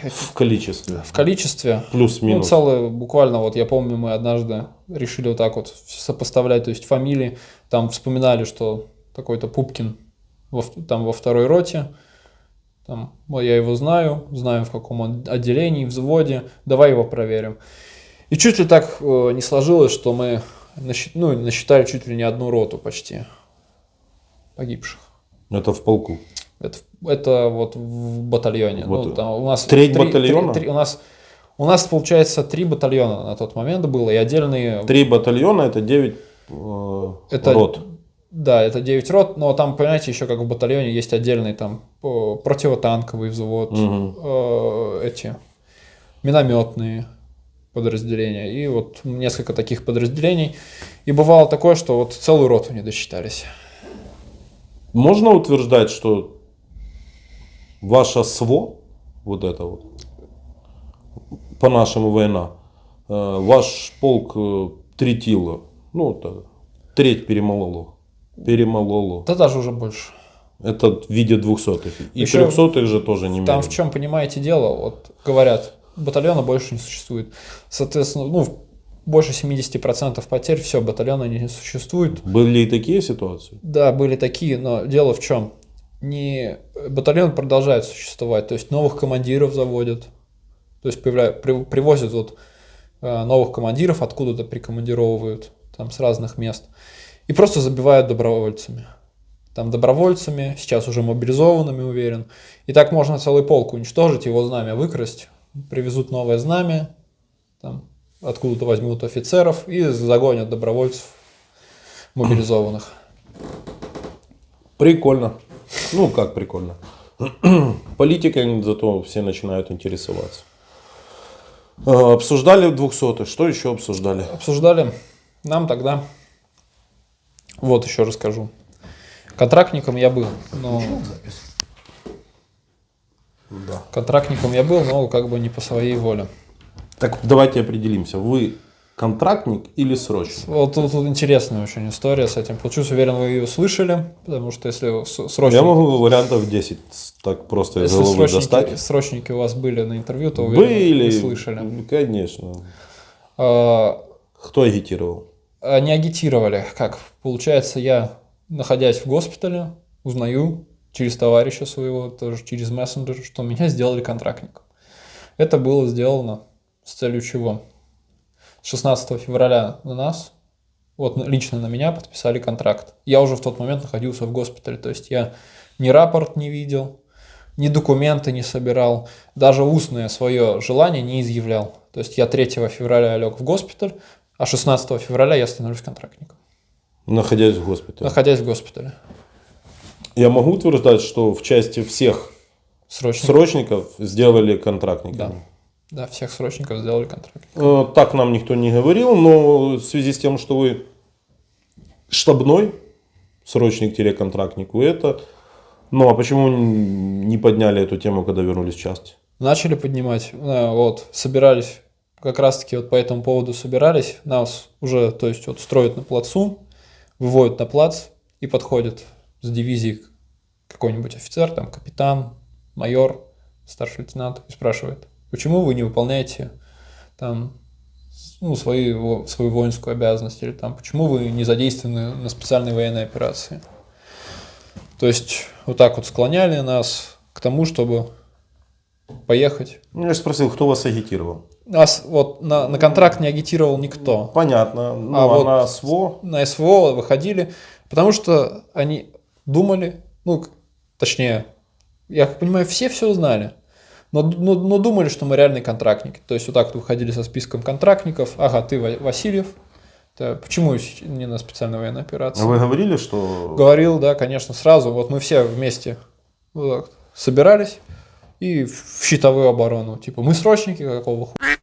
в количестве. В количестве. Плюс-минус. Целое, буквально, вот я помню, мы однажды решили вот так вот сопоставлять, то есть фамилии, там вспоминали, что такой-то Пупкин там во второй роте, там, я его знаю в каком он отделении, взводе, давай его проверим. И чуть ли так не сложилось, что мы насчитали чуть ли не одну роту почти погибших. Это в полку. Это вот в батальоне. Вот. Там у нас Треть батальона? У нас, получается, 3 батальона на тот момент было, и отдельные... 3 батальона, это 9 рот. Да, это 9 рот, но там, понимаете, еще как в батальоне есть отдельный там противотанковый взвод, эти минометные подразделения, и вот несколько таких подразделений. И бывало такое, что вот целую роту не досчитались. Можно утверждать, что ваша СВО, вот это вот, по-нашему война, ваш полк третило, треть перемололо. Да даже уже больше. Это в виде 200-х. И Еще 300-х же тоже не Там менее. в чем, понимаете, дело, вот говорят, батальона больше не существует. Соответственно, больше 70% потерь, все, батальона не существует. Были и такие ситуации? Да, были такие, но дело в чем? Батальон продолжает существовать, то есть новых командиров заводят, то есть привозят вот новых командиров, откуда-то прикомандировывают там с разных мест и просто забивают добровольцами. Там добровольцами, сейчас уже мобилизованными, уверен. И так можно целый полк уничтожить, его знамя выкрасть, привезут новое знамя, там откуда-то возьмут офицеров и загонят добровольцев мобилизованных. Прикольно. Как прикольно. Политикой зато все начинают интересоваться. Обсуждали 200-х. Что еще обсуждали? Обсуждали нам тогда, вот еще расскажу. Контрактником я был, но... Да. Контрактником я был, но как бы не по своей воле. Так, давайте определимся. Вы контрактник или срочник? Вот тут интересная очень история с этим. Получилось, уверен, вы ее слышали, потому что если срочники... Я могу вариантов 10 так просто из головы достать. Срочники у вас были на интервью, то уверен, вы слышали. Конечно. А, Кто агитировал? Не агитировали. Как? Получается, я, находясь в госпитале, узнаю через товарища своего, тоже через мессенджер, что меня сделали контрактником. Это было сделано с целью чего? 16 февраля на нас, вот лично на меня подписали контракт. Я уже в тот момент находился в госпитале, то есть я ни рапорт не видел, ни документы не собирал, даже устное свое желание не изъявлял. То есть я 3 февраля лег в госпиталь, а 16 февраля я становлюсь контрактником. Находясь в госпитале. Находясь в госпитале. Я могу утверждать, что в части всех срочников сделали контрактниками. Да, всех срочников сделали контрактниками. Так нам никто не говорил, но в связи с тем, что вы штабной срочник-контрактник, вы это... Ну, а почему не подняли эту тему, когда вернулись в часть? Начали поднимать, вот, собирались, как раз-таки вот по этому поводу собирались, нас уже, то есть, вот строят на плацу, выводят на плац и подходит с дивизии какой-нибудь офицер, там, капитан, майор, старший лейтенант и спрашивает, почему вы не выполняете там, свою воинскую обязанность, или там, почему вы не задействованы на специальной военной операции. То есть вот так вот склоняли нас к тому, чтобы поехать. Ну, я же спросил, кто вас агитировал? Нас вот на контракт не агитировал никто. Понятно. Ну, А вот на СВО? На СВО выходили, потому что они думали, ну, точнее, я как понимаю, все знали, но думали, что мы реальные контрактники. То есть вот так вот выходили со списком контрактников. Ага, ты Васильев. Почему не на специальной военной операции? А вы говорили, что... Говорил, да, конечно, сразу. Вот мы все вместе вот так собирались и в щитовую оборону. Типа, мы срочники, какого хуя?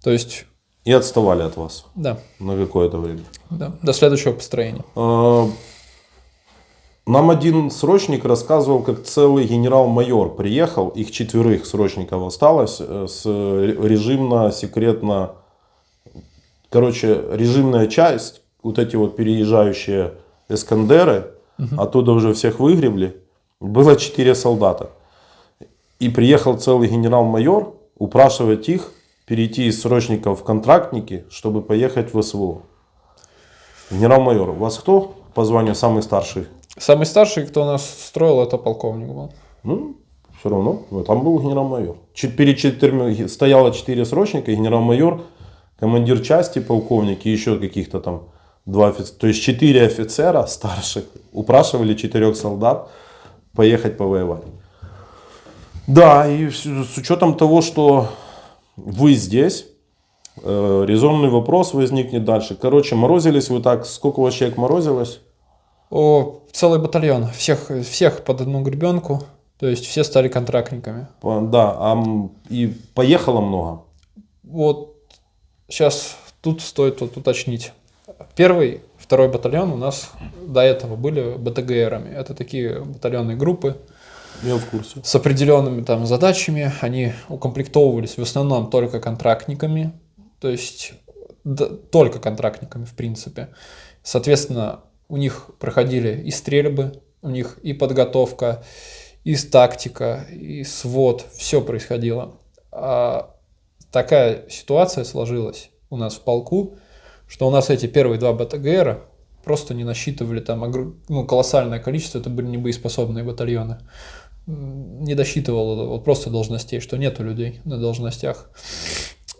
То есть... И отставали от вас. Да. На какое-то время. Да, до следующего построения. Нам один срочник рассказывал, как целый генерал-майор приехал, их 4 срочников осталось, с режимно-секретно... Короче, режимная часть, вот эти вот переезжающие Эскандеры, оттуда уже всех выгребли, было 4 солдата. И приехал целый генерал-майор упрашивать их перейти из срочников в контрактники, чтобы поехать в СВО. Генерал-майор, у вас кто по званию самый старший? Самый старший, кто нас строил, это полковник был. Ну, все равно, там был генерал-майор. Перед 4 стояло 4 срочника, генерал-майор, командир части, полковник и еще каких-то там 2 офицера. То есть 4 офицера старших упрашивали 4 солдат поехать повоевать. Да, и с учетом того, что вы здесь, резонный вопрос возникнет дальше. Короче, морозились вы так, сколько у вас человек морозилось? Целый батальон, всех под одну гребенку, то есть все стали контрактниками. Да, и поехало много? Вот сейчас тут стоит уточнить. 1-й, 2-й батальон у нас до этого были БТГРами. Это такие батальонные группы. Я в курсе. С определенными там задачами. Они укомплектовывались в основном только контрактниками. То есть только контрактниками в принципе. Соответственно, у них проходили и стрельбы, у них и подготовка, и тактика, и свод. Все происходило. А такая ситуация сложилась у нас в полку, что у нас эти первые 2 БТГРа просто не насчитывали там колоссальное количество, это были небоеспособные батальоны. Не досчитывало вот просто должностей, что нету людей на должностях.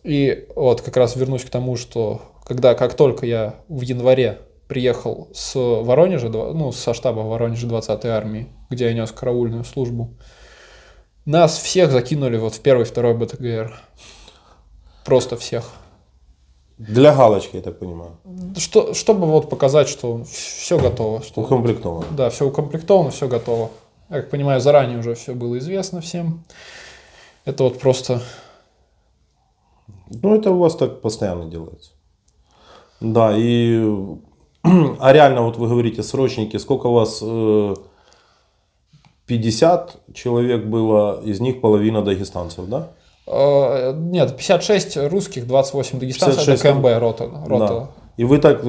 И вот как раз вернусь к тому, что как только я в январе приехал с Воронежа, со штаба Воронежа 20-й армии, где я нес караульную службу, нас всех закинули вот в 1-й, 2-й БТГР. Просто всех. Для галочки, я так понимаю. Чтобы вот показать, что все готово. Что, укомплектовано. Да, все укомплектовано, все готово. Я как понимаю, заранее уже все было известно всем. Это вот просто... Ну, это у вас так постоянно делается. Да, и... А реально, вот вы говорите, срочники, сколько у вас... 50 человек было, из них половина дагестанцев, да? Нет, 56 русских, 28 дагестанцев, 56, это КМБ, рота. Да. И вы так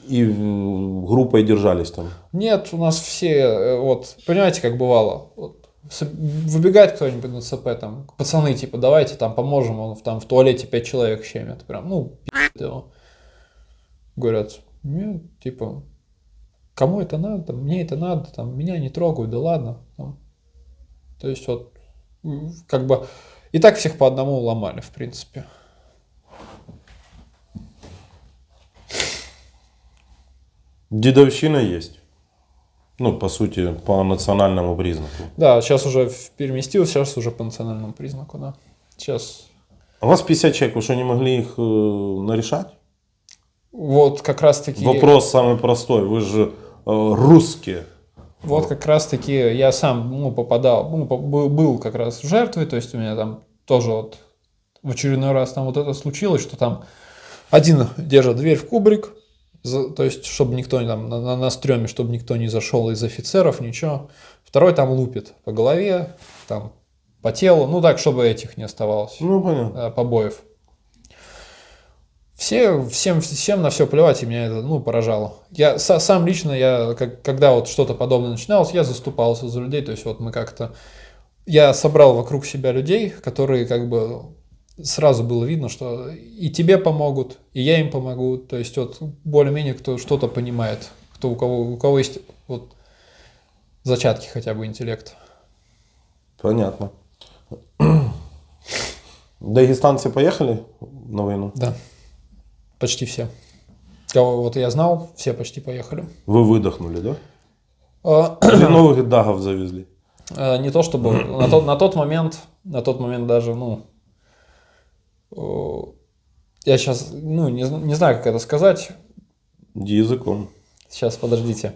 и группой держались там? Нет, у нас все, вот, понимаете, как бывало, вот, выбегает кто-нибудь на ЦП, там, пацаны, типа, давайте там поможем, он там в туалете 5 человек щемят, прям, пи***т его. Говорят, нет, типа, кому это надо, там, мне это надо, там, меня не трогают, да ладно. Там. То есть вот, как бы, и так всех по одному ломали, в принципе. Дедовщина есть. Ну, по сути, по национальному признаку. Да, сейчас уже переместилось, сейчас уже по национальному признаку, да. Сейчас. А у вас 50 человек, вы что, не могли их нарешать? Вот как раз таки... Вопрос самый простой, вы же русские. Вот как раз таки я сам попадал, был как раз жертвой, то есть у меня там тоже вот в очередной раз там вот это случилось, что там один держит дверь в кубрик, то есть чтобы никто там на стреме, чтобы никто не зашел из офицеров, ничего. Второй там лупит по голове, там по телу, так, чтобы этих не оставалось. Ну, понятно. Побоев. Всем на все плевать, и меня это, поражало. Я сам лично, когда вот что-то подобное начиналось, я заступался за людей, то есть вот мы как-то... Я собрал вокруг себя людей, которые как бы... Сразу было видно, что и тебе помогут, и я им помогу, то есть вот более-менее кто что-то понимает, у кого есть вот зачатки хотя бы интеллекта. Понятно. Дагестанцы поехали на войну? Да, почти все. Кого вот я знал, все почти поехали. Вы выдохнули, да? А, Или новых дагов завезли? Не то чтобы на тот момент даже, ну, я сейчас, ну, не знаю, как это сказать. Языком. Сейчас, подождите.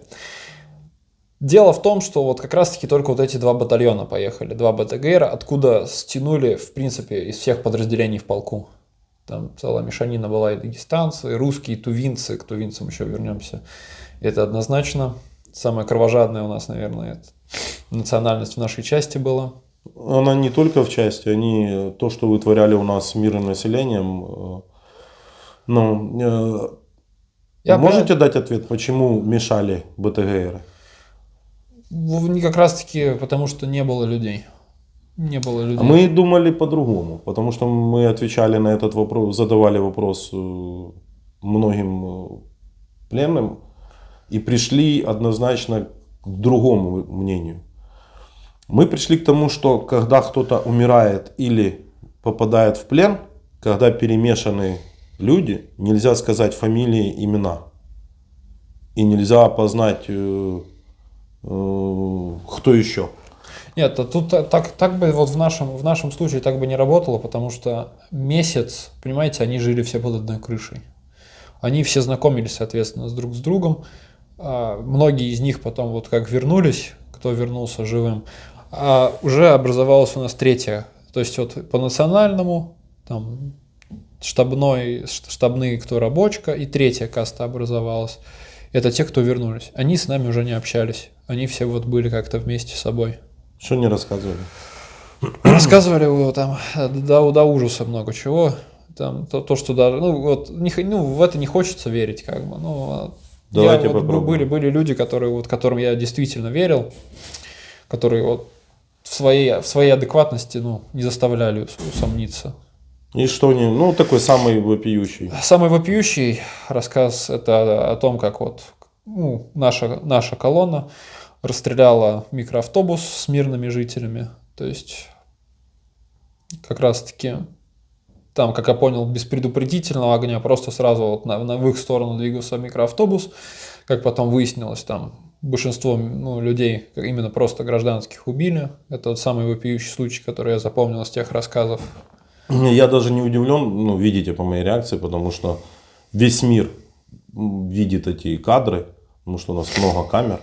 Дело в том, что вот как раз-таки только вот эти 2 батальона поехали, 2 БТГР, откуда стянули, в принципе, из всех подразделений в полку. Там целая мешанина была и дагестанцы, и русские, и тувинцы, к тувинцам еще вернемся. Это однозначно. Самая кровожадная у нас, наверное, национальность в нашей части была. Она не только в части, они то, что вытворяли у нас с мирным населением. Ну, можете дать ответ, почему мешали БТГР? Не как раз-таки потому, что не было людей. Не было людей. А мы думали по-другому, потому что мы отвечали на этот вопрос, задавали вопрос многим пленным и пришли однозначно к другому мнению. Мы пришли к тому, что когда кто-то умирает или попадает в плен, когда перемешаны люди, нельзя сказать фамилии, имена. И нельзя опознать, кто еще. Нет, тут так бы вот в нашем случае так бы не работало, потому что месяц, понимаете, они жили все под одной крышей. Они все знакомились, соответственно, друг с другом. Многие из них потом вот как вернулись, кто вернулся живым, уже образовалась у нас третья. То есть вот по национальному, там штабные, кто рабочка, и третья каста образовалась. Это те, кто вернулись. Они с нами уже не общались. Они все вот были как-то вместе с собой. Что не рассказывали? Рассказывали там до ужаса много чего. Там, то, что даже, в это не хочется верить, как бы. Давайте попробуем. Были люди, которым я действительно верил, которые вот в своей адекватности, не заставляли усомниться. И что они, такой самый вопиющий? Самый вопиющий рассказ это о том, как вот наша колонна расстреляла микроавтобус с мирными жителями. То есть как раз-таки там, как я понял, без предупредительного огня, просто сразу вот в их сторону двигался микроавтобус. Как потом выяснилось, там большинство людей именно просто гражданских убили. Это вот самый вопиющий случай, который я запомнил из тех рассказов. Я даже не удивлен, видите по моей реакции, потому что весь мир видит эти кадры, потому что у нас много камер.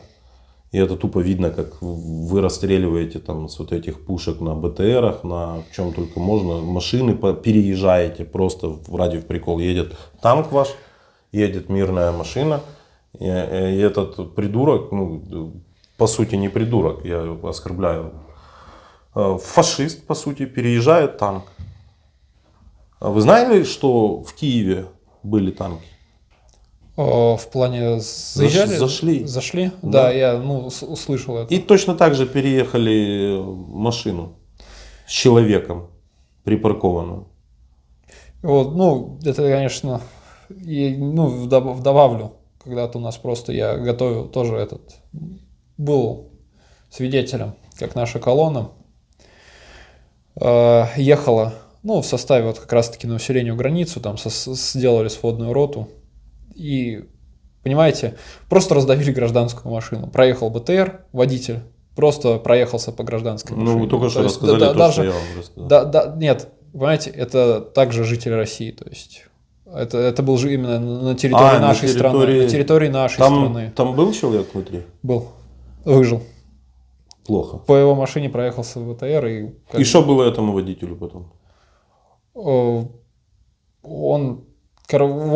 И это тупо видно, как вы расстреливаете там с вот этих пушек на БТРах, на чем только можно. Машины переезжаете, просто ради в прикол. Едет танк ваш, едет мирная машина. И этот придурок, по сути не придурок, я оскорбляю. Фашист, по сути, переезжает танк. А вы знали, что в Киеве были танки? В плане заезжали? Зашли. Да, я услышал это. И точно так же переехали машину с человеком припаркованную. Вот, это, конечно, добавлю. Когда-то у нас просто я готовил тоже был свидетелем, как наша колонна ехала, в составе вот как раз-таки на усилению границу, там сделали сводную роту. И, понимаете, просто раздавили гражданскую машину. Проехал БТР, водитель просто проехался по гражданской машине. Вы только что рассказали что я вам рассказал. Нет, понимаете, это также житель России. То есть это был же именно на территории нашей страны. На территории нашей страны. Там был человек внутри? Был. Выжил. Плохо. По его машине проехался в БТР. И что было этому водителю потом? В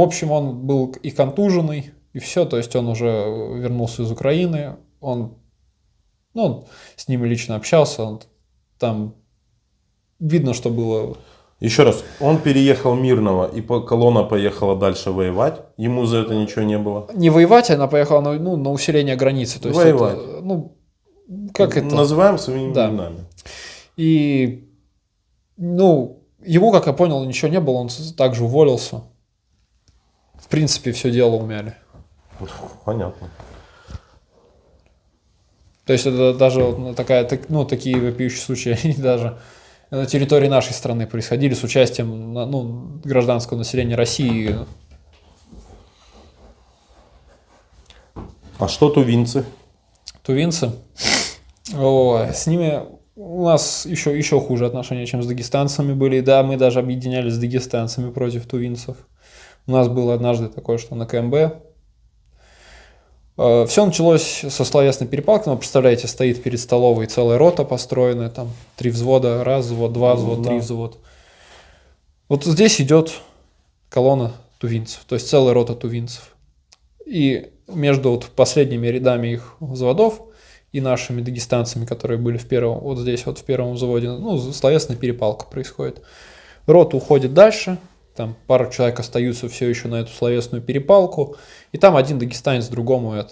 общем, он был и контуженный, и все. То есть он уже вернулся из Украины. Он с ними лично общался. Там видно, что было... Еще раз, он переехал мирного, и колонна поехала дальше воевать. Ему за это ничего не было? Не воевать, она поехала на усиление границы. То есть воевать. Как это? Называем своими именами. И, ему, как я понял, ничего не было, он также уволился. В принципе, все дело умяли. Понятно. То есть это даже вот такая, ну, такие вопиющие случаи, они даже на территории нашей страны происходили с участием ну, гражданского населения России. А что тувинцы? Тувинцы. Ой, с ними у нас еще хуже отношения, чем с дагестанцами были. Да, мы даже объединялись с дагестанцами против тувинцев. У нас было однажды такое, что на КМБ. Все началось со словесной перепалки. Ну, представляете, стоит перед столовой целая рота построенная, там 3 взвода, 1 взвод, 2 взвод, 3 взвод. Вот здесь идет колонна тувинцев, то есть целая рота тувинцев. И между вот последними рядами их взводов и нашими дагестанцами, которые были в первом, вот здесь вот в первом взводе, ну, словесная перепалка происходит. Рота уходит дальше, там пару человек остаются все еще на эту словесную перепалку, и там один дагестанец другому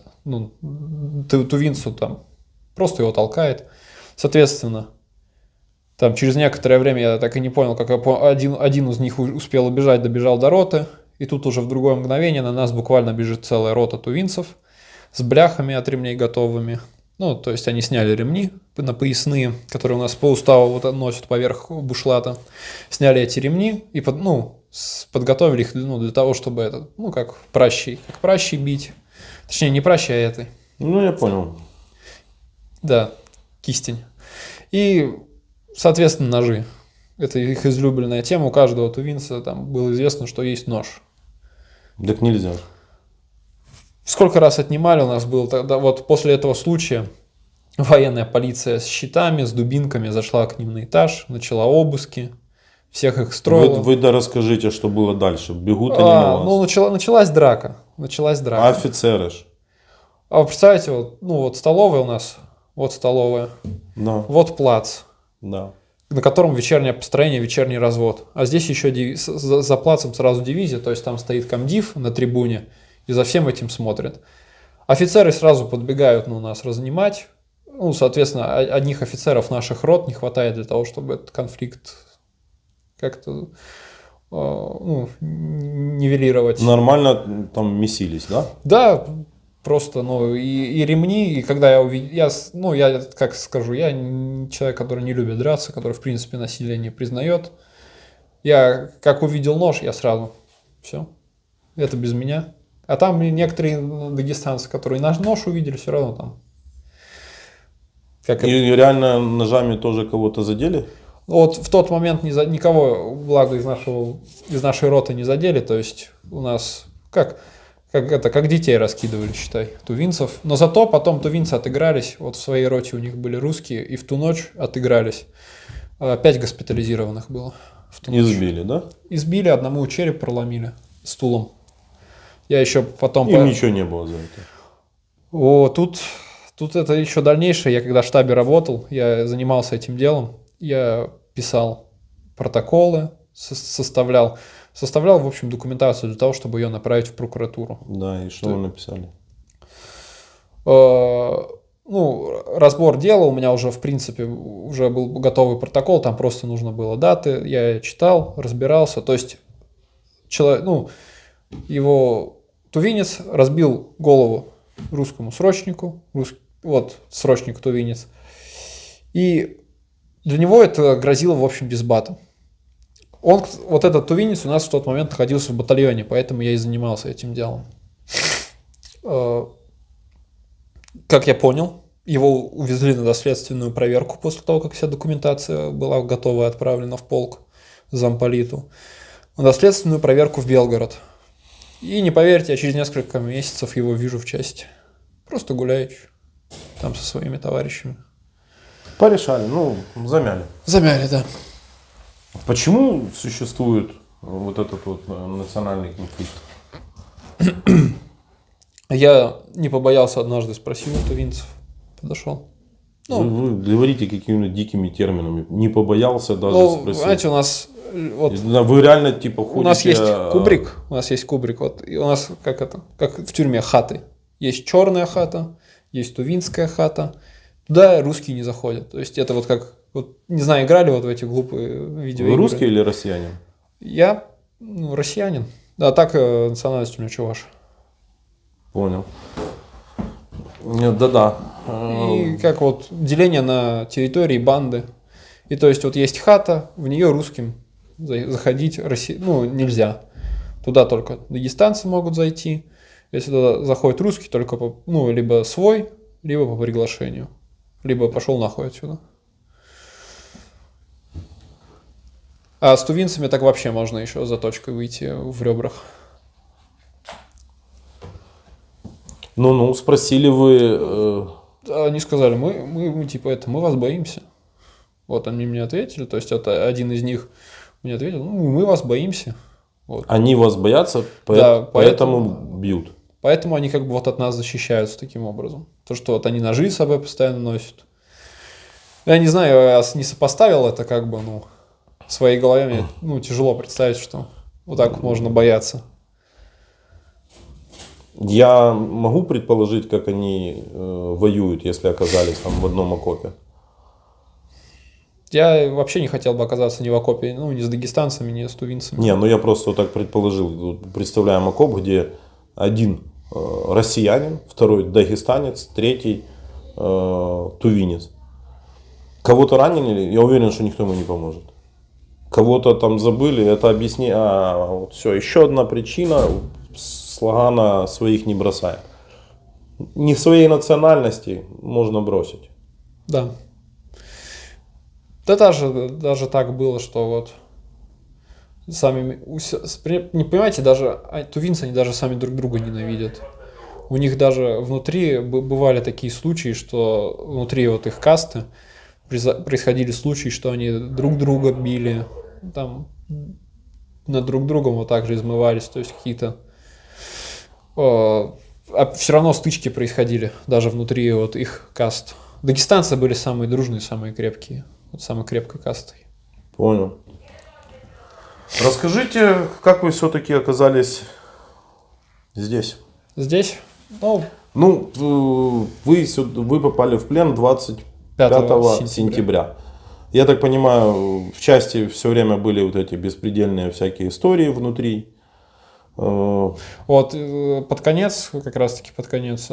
тувинцу там просто его толкает. Соответственно, там через некоторое время я так и не понял, как один из них успел убежать, добежал до роты, и тут уже в другое мгновение на нас буквально бежит целая рота тувинцев с бляхами от ремней готовыми. Ну, то есть они сняли ремни на поясные, которые у нас по уставу вот носят поверх бушлата. Сняли эти ремни и подготовили их для того, чтобы это, ну, как пращей бить. Точнее, не пращей, а этой. Ну, я понял. Да, кистень. И, соответственно, ножи. Это их излюбленная тема. У каждого тувинца там было известно, что есть нож. Так нельзя. Сколько раз отнимали у нас было тогда, вот после этого случая военная полиция с щитами, с дубинками зашла к ним на этаж, начала обыски, всех их строила. Вы да расскажите, что было дальше. Бегут они на вас? Ну, началась драка. А офицеры ж? А представьте, вот столовая у нас, вот столовая, Да. вот плац, Да. на котором вечернее построение, вечерний развод. А здесь еще за плацем сразу дивизия, то есть там стоит комдив на трибуне и за всем этим смотрит. Офицеры сразу подбегают нас разнимать. Ну, соответственно, одних офицеров наших рот не хватает для того, чтобы этот конфликт как-то нивелировать. Нормально там месились, да? Да, просто, и ремни, и когда я увидел, я как скажу, я человек, который не любит драться, который, в принципе, насилие не признает. Я, как увидел нож, я сразу, все, это без меня. А там некоторые дагестанцы, которые наш нож увидели, все равно там. И реально ножами тоже кого-то задели? Вот в тот момент никого, благо, из нашей роты не задели, то есть у нас как детей раскидывали, считай, тувинцев. Но зато потом тувинцы отыгрались, вот в своей роте у них были русские, и в ту ночь отыгрались. 5 госпитализированных было в ту ночь. Избили, да? Избили, одному череп проломили стулом. Я еще потом... Им ничего не было за это. Тут это еще дальнейшее. Я когда в штабе работал, я занимался этим делом. Я писал протоколы, составлял, в общем, документацию для того, чтобы ее направить в прокуратуру. Да, и что вы написали? Разбор дела, у меня уже, в принципе, уже был готовый протокол, там просто нужно было даты, я читал, разбирался. То есть, его тувинец разбил голову русскому срочнику, срочник тувинец, и для него это грозило, в общем, дисбатом. Вот этот тувинец у нас в тот момент находился в батальоне, поэтому я и занимался этим делом. Как я понял, его увезли на доследственную проверку после того, как вся документация была готова и отправлена в полк замполиту. На доследственную проверку в Белгород. И не поверьте, я через несколько месяцев его вижу в части. Просто гуляет там со своими товарищами. Порешали, замяли. Замяли, да. Почему существует вот этот вот национальный конфликт? Я не побоялся однажды, спросил у тувинцев. Подошел. Вы говорите какими-то дикими терминами. Не побоялся даже спросить. Знаете, у нас... Вы реально ходите... У нас есть кубрик. Вот, и у нас как в тюрьме хаты. Есть черная хата, есть тувинская хата. Туда русские не заходят. То есть это не знаю, играли в эти глупые видеоигры. Вы русский или россиянин? Я россиянин. А так национальность у меня чуваш. Понял. Да-да. И как вот деление на территории банды. И то есть вот есть хата, в нее русским заходить ну, нельзя. Туда только дагестанцы могут зайти. Если туда заходит русский, только ну, либо свой, либо по приглашению. Либо пошел нахуй отсюда. А с тувинцами так вообще можно еще за точкой выйти в ребрах. Ну, спросили вы... Они сказали, мы типа мы вас боимся. Вот они мне ответили, то есть это один из них мне ответил, ну, мы вас боимся. Вот. Они вас боятся, Да, поэтому бьют. Поэтому они как бы вот от нас защищаются таким образом. То, что вот они ножи с собой постоянно носят. Я не знаю, я не сопоставил это как бы, ну, в своей голове мне, ну, тяжело представить, что вот так можно бояться. Я могу предположить, как они воюют, если оказались там в одном окопе? Я вообще не хотел бы оказаться ни в окопе, ну, ни с дагестанцами, ни с тувинцами. Не, ну я просто вот так предположил. Представляем окоп, где один россиянин, второй дагестанец, третий тувинец. Кого-то ранили, я уверен, что никто ему не поможет. Кого-то там забыли, это объяснение. Вот все, еще одна причина, слогана своих не бросаем. Не своей национальности можно бросить. Да. Да даже так было, что вот сами, не понимаете, даже тувинцы, они даже сами друг друга ненавидят. У них даже внутри бывали такие случаи, что внутри вот их касты происходили случаи, что они друг друга били, там над друг другом вот так же измывались, то есть какие-то... А все равно стычки происходили даже внутри вот их каст. Дагестанцы были самые дружные, самые крепкие, вот самой крепкой кастой. Понял. Расскажите, как вы все-таки оказались здесь? Здесь, вы попали в плен 25 сентября. Я так понимаю, в части все время были вот эти беспредельные всякие истории внутри. Вот под конец, как раз таки под конец,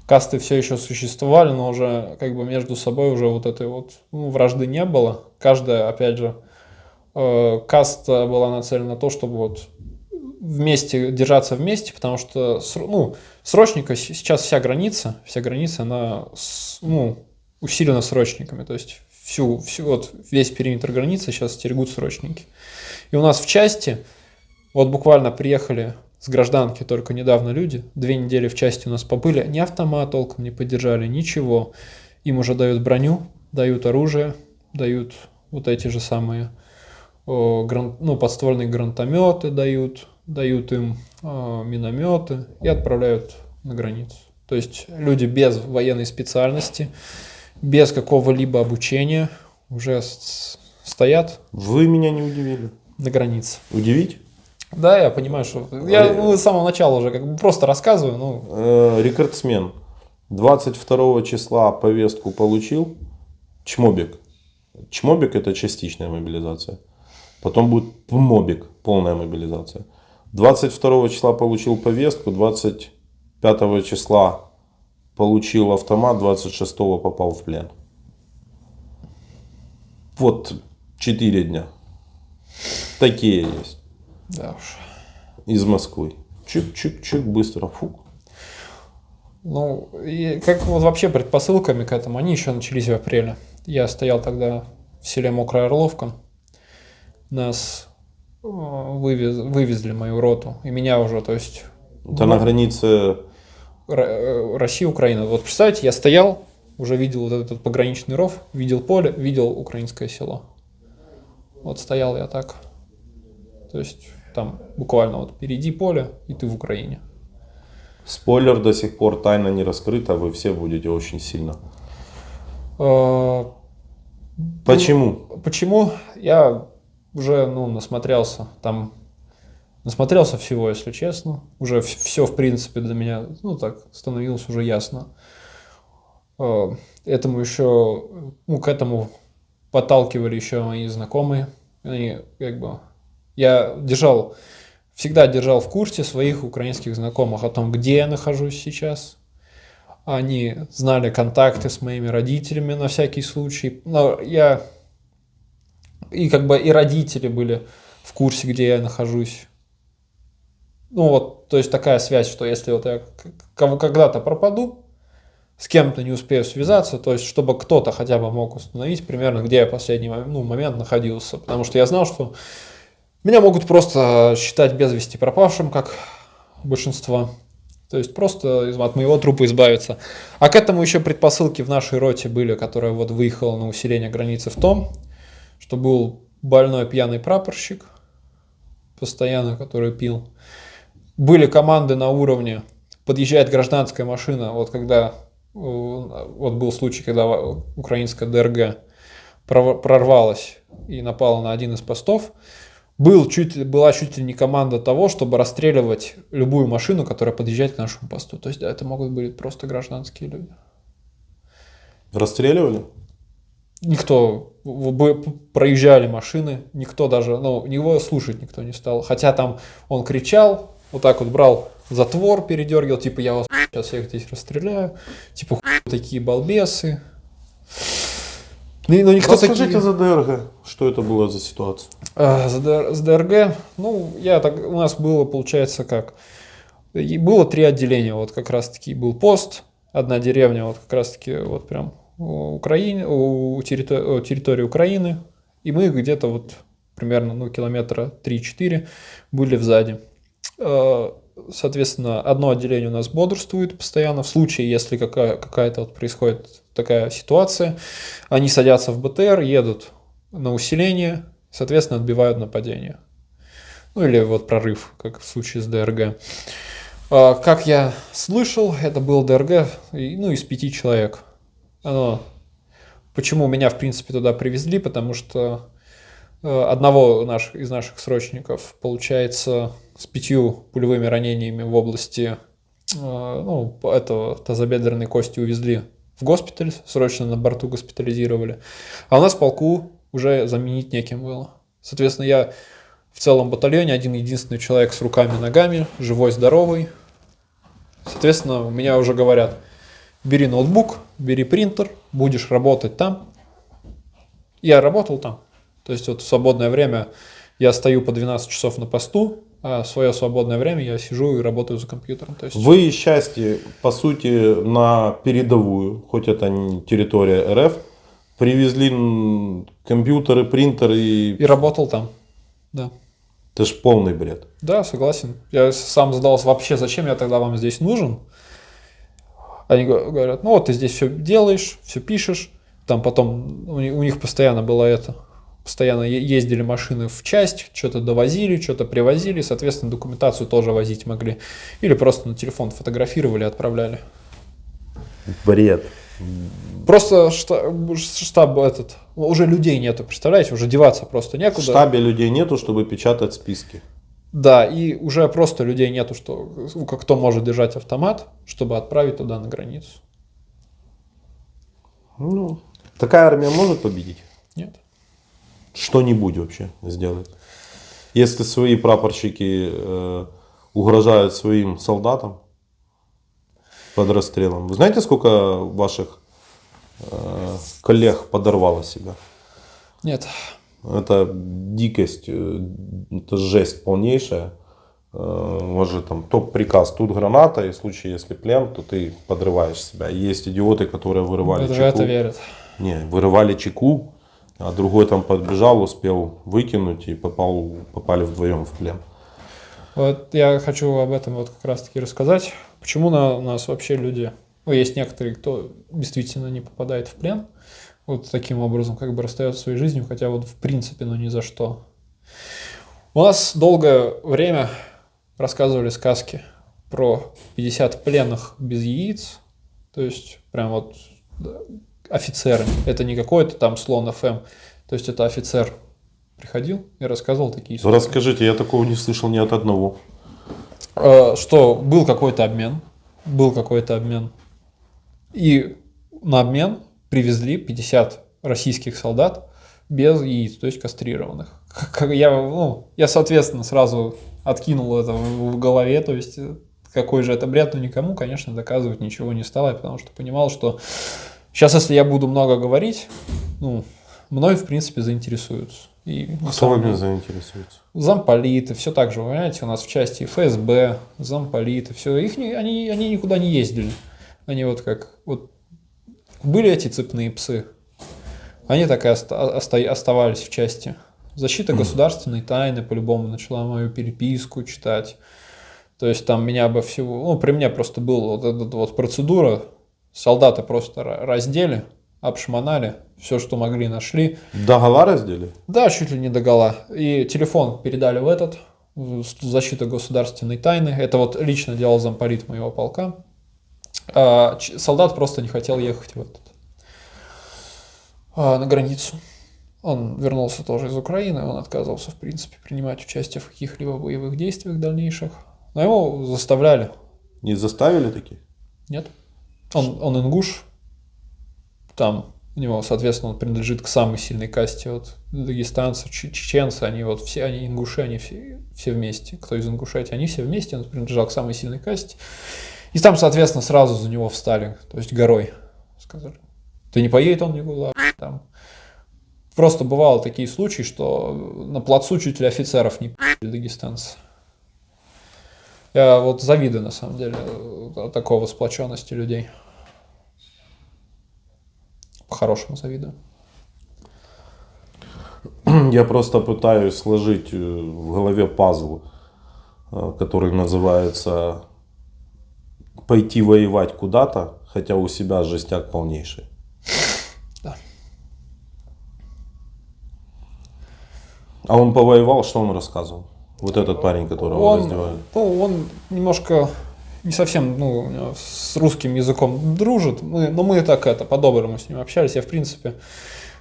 касты все еще существовали, но уже как бы между собой уже вот этой вот вражды не было. Каждая, опять же, каста была нацелена на то, чтобы вот вместе держаться вместе, потому что срочника сейчас вся граница, она усилена срочниками, то есть вот весь периметр границы сейчас стерегут срочники. И у нас в части вот буквально приехали с гражданки только недавно люди, 2 недели в части у нас побыли, ни автомат толком не поддержали, ничего. Им уже дают броню, дают оружие, дают вот эти же самые подствольные гранатометы дают им минометы и отправляют на границу. То есть люди без военной специальности, без какого-либо обучения уже стоят. Вы меня не удивили. На границе. Удивить? Да, я понимаю, что я с самого начала уже как бы просто рассказываю. Рекордсмен. 22 числа повестку получил. Чмобик. Чмобик — это частичная мобилизация. Потом будет ПМОБик, полная мобилизация. 22 числа получил повестку, 25 числа получил автомат, 26 попал в плен. Вот 4 дня. Такие есть. Да уж. Из Москвы. Чик-чик-чик, быстро. Фук. И как вот вообще предпосылками к этому, они еще начались в апреле. Я стоял тогда в селе Мокрая Орловка. Нас вывезли мою роту. И меня уже, то есть... Это на границе... Россия, Украина. Вот представьте, я стоял, уже видел вот этот пограничный ров, видел поле, видел украинское село. Вот стоял я так. То есть там буквально вот впереди поле, и ты в Украине. Спойлер, до сих пор тайна не раскрыта, вы все будете очень сильно. Почему? Почему? Я уже насмотрелся всего, если честно. Уже все, в принципе, для меня так становилось уже ясно. Этому еще, к этому подталкивали еще мои знакомые. Они я всегда держал в курсе своих украинских знакомых о том, где я нахожусь сейчас, Они знали контакты с моими родителями на всякий случай. Но и как бы и родители были в курсе, где я нахожусь. Ну вот, то есть такая связь, что если вот я когда-то пропаду, с кем-то не успею связаться, то есть чтобы кто-то хотя бы мог установить примерно, где я в последний момент находился. Потому что я знал, что меня могут просто считать без вести пропавшим, как большинство. То есть просто от моего трупа избавиться. А к этому еще предпосылки в нашей роте были, которая вот выехала на усиление границы, в том, что был больной пьяный прапорщик, постоянно, который пил. Были команды на уровне, подъезжает гражданская машина, вот когда, вот был случай, когда украинская ДРГ прорвалась и напала на один из постов, была чуть ли не команда того, чтобы расстреливать любую машину, которая подъезжает к нашему посту. То есть да, это могут быть просто гражданские люди. Расстреливали? Никто, проезжали машины, никто даже, его слушать никто не стал. Хотя там он кричал, вот так вот брал затвор, передергивал, типа я вас сейчас всех здесь расстреляю, типа такие балбесы. Но никто Расскажите за ДРГ, что это было за ситуация? С ДРГ, у нас было, получается, как? Было 3 отделения, вот как раз-таки был пост, одна деревня, вот как раз-таки вот прям у территории Украины, и мы где-то вот примерно километра 3-4 были сзади. Соответственно, одно отделение у нас бодрствует постоянно. В случае, если какая-то вот происходит такая ситуация, они садятся в БТР, едут на усиление, соответственно, отбивают нападение. Или вот прорыв, как в случае с ДРГ. Как я слышал, это был ДРГ, из 5 человек. Почему меня, в принципе, туда привезли? Потому что одного из наших срочников, получается, с 5 пулевыми ранениями в области тазобедренной кости увезли в госпиталь, срочно на борту госпитализировали. А у нас в полку уже заменить неким было. Соответственно, я в целом батальоне один-единственный человек с руками, ногами, живой, здоровый. Соответственно, у меня уже говорят: бери ноутбук, бери принтер, будешь работать там. Я работал там. То есть вот в свободное время я стою по 12 часов на посту, а в свое свободное время я сижу и работаю за компьютером. То есть... Вы из части, по сути, на передовую, хоть это не территория РФ, привезли компьютеры, принтеры и работал там, да. Это ж полный бред. Да, согласен. Я сам задался, вообще, зачем я тогда вам здесь нужен? Они говорят: ты здесь все делаешь, все пишешь. Там потом у них постоянно было это. Постоянно ездили машины в часть, что-то довозили, что-то привозили. Соответственно, документацию тоже возить могли. Или просто на телефон фотографировали и отправляли. Бред. Просто штаб уже людей нету, представляете? Уже деваться просто некуда. В штабе людей нету, чтобы печатать списки. Да, и уже просто людей нету, кто может держать автомат, чтобы отправить туда на границу. Такая армия может победить? Нет. Что-нибудь вообще сделать? Если свои прапорщики угрожают своим солдатам под расстрелом. Вы знаете, сколько ваших коллег подорвало себя? Нет. Это дикость, это жесть полнейшая. У вас же там топ-приказ: тут граната, и в случае, если плен, то ты подрываешь себя. Есть идиоты, которые вырывали чеку. Это верят. Не, вырывали чеку, а другой там подбежал, успел выкинуть, и попали вдвоем в плен. Вот я хочу об этом вот как раз таки рассказать. Почему у нас вообще люди, есть некоторые, кто действительно не попадает в плен, вот таким образом как бы расстается своей жизнью, хотя вот в принципе, ни за что. У нас долгое время рассказывали сказки про 50 пленных без яиц, то есть прям вот офицеры. Это не какой-то там слон ФМ, то есть это офицер приходил и рассказывал такие истории. Расскажите, я такого не слышал ни от одного. Что был какой-то обмен, и на обмен привезли 50 российских солдат без яиц, то есть кастрированных. Я, соответственно, сразу откинул это в голове, то есть какой же это бред, но никому, конечно, доказывать ничего не стало, потому что понимал, что сейчас, если я буду много говорить, ну, мной, в принципе, заинтересуются. И Кто вами заинтересуется? замполиты, все так же, вы понимаете, у нас в части ФСБ, замполиты, все, они никуда не ездили. Они вот как, вот были эти цепные псы, они так и оставались в части. Защита государственной тайны по-любому начала мою переписку читать. То есть там меня обо всего... Ну, при мне просто была вот эта вот процедура. Солдаты просто раздели, обшмонали, все, что могли, нашли. Догола раздели? Да, чуть ли не догола. И телефон передали в защиту государственной тайны. Это вот лично делал замполит моего полка. А солдат просто не хотел ехать на границу. Он вернулся тоже из Украины, он отказывался, в принципе, принимать участие в каких-либо боевых действиях дальнейших. Но его заставляли. Не заставили таких? Нет. Он ингуш. Там у него, соответственно, он принадлежит к самой сильной касте. Вот дагестанцы, чеченцы, они вот все, они ингуши, они все вместе. Кто из Ингушетии, они все вместе, он принадлежал к самой сильной касте. И там, соответственно, сразу за него встали, то есть горой. Сказали, ты не поедет он никуда. Там. Просто бывало такие случаи, что на плацу чуть ли офицеров не пи***ли дагестанцы. Я вот завидую, на самом деле, такого сплоченности людей. По-хорошему завидую. Я просто пытаюсь сложить в голове пазл, который называется «Пойти воевать куда-то, хотя у себя жестяк полнейший». Да. А он повоевал, что он рассказывал? Вот этот парень, которого раздевали. Ну, он немножко не совсем с русским языком дружит, но мы так по-доброму с ним общались. Я, в принципе,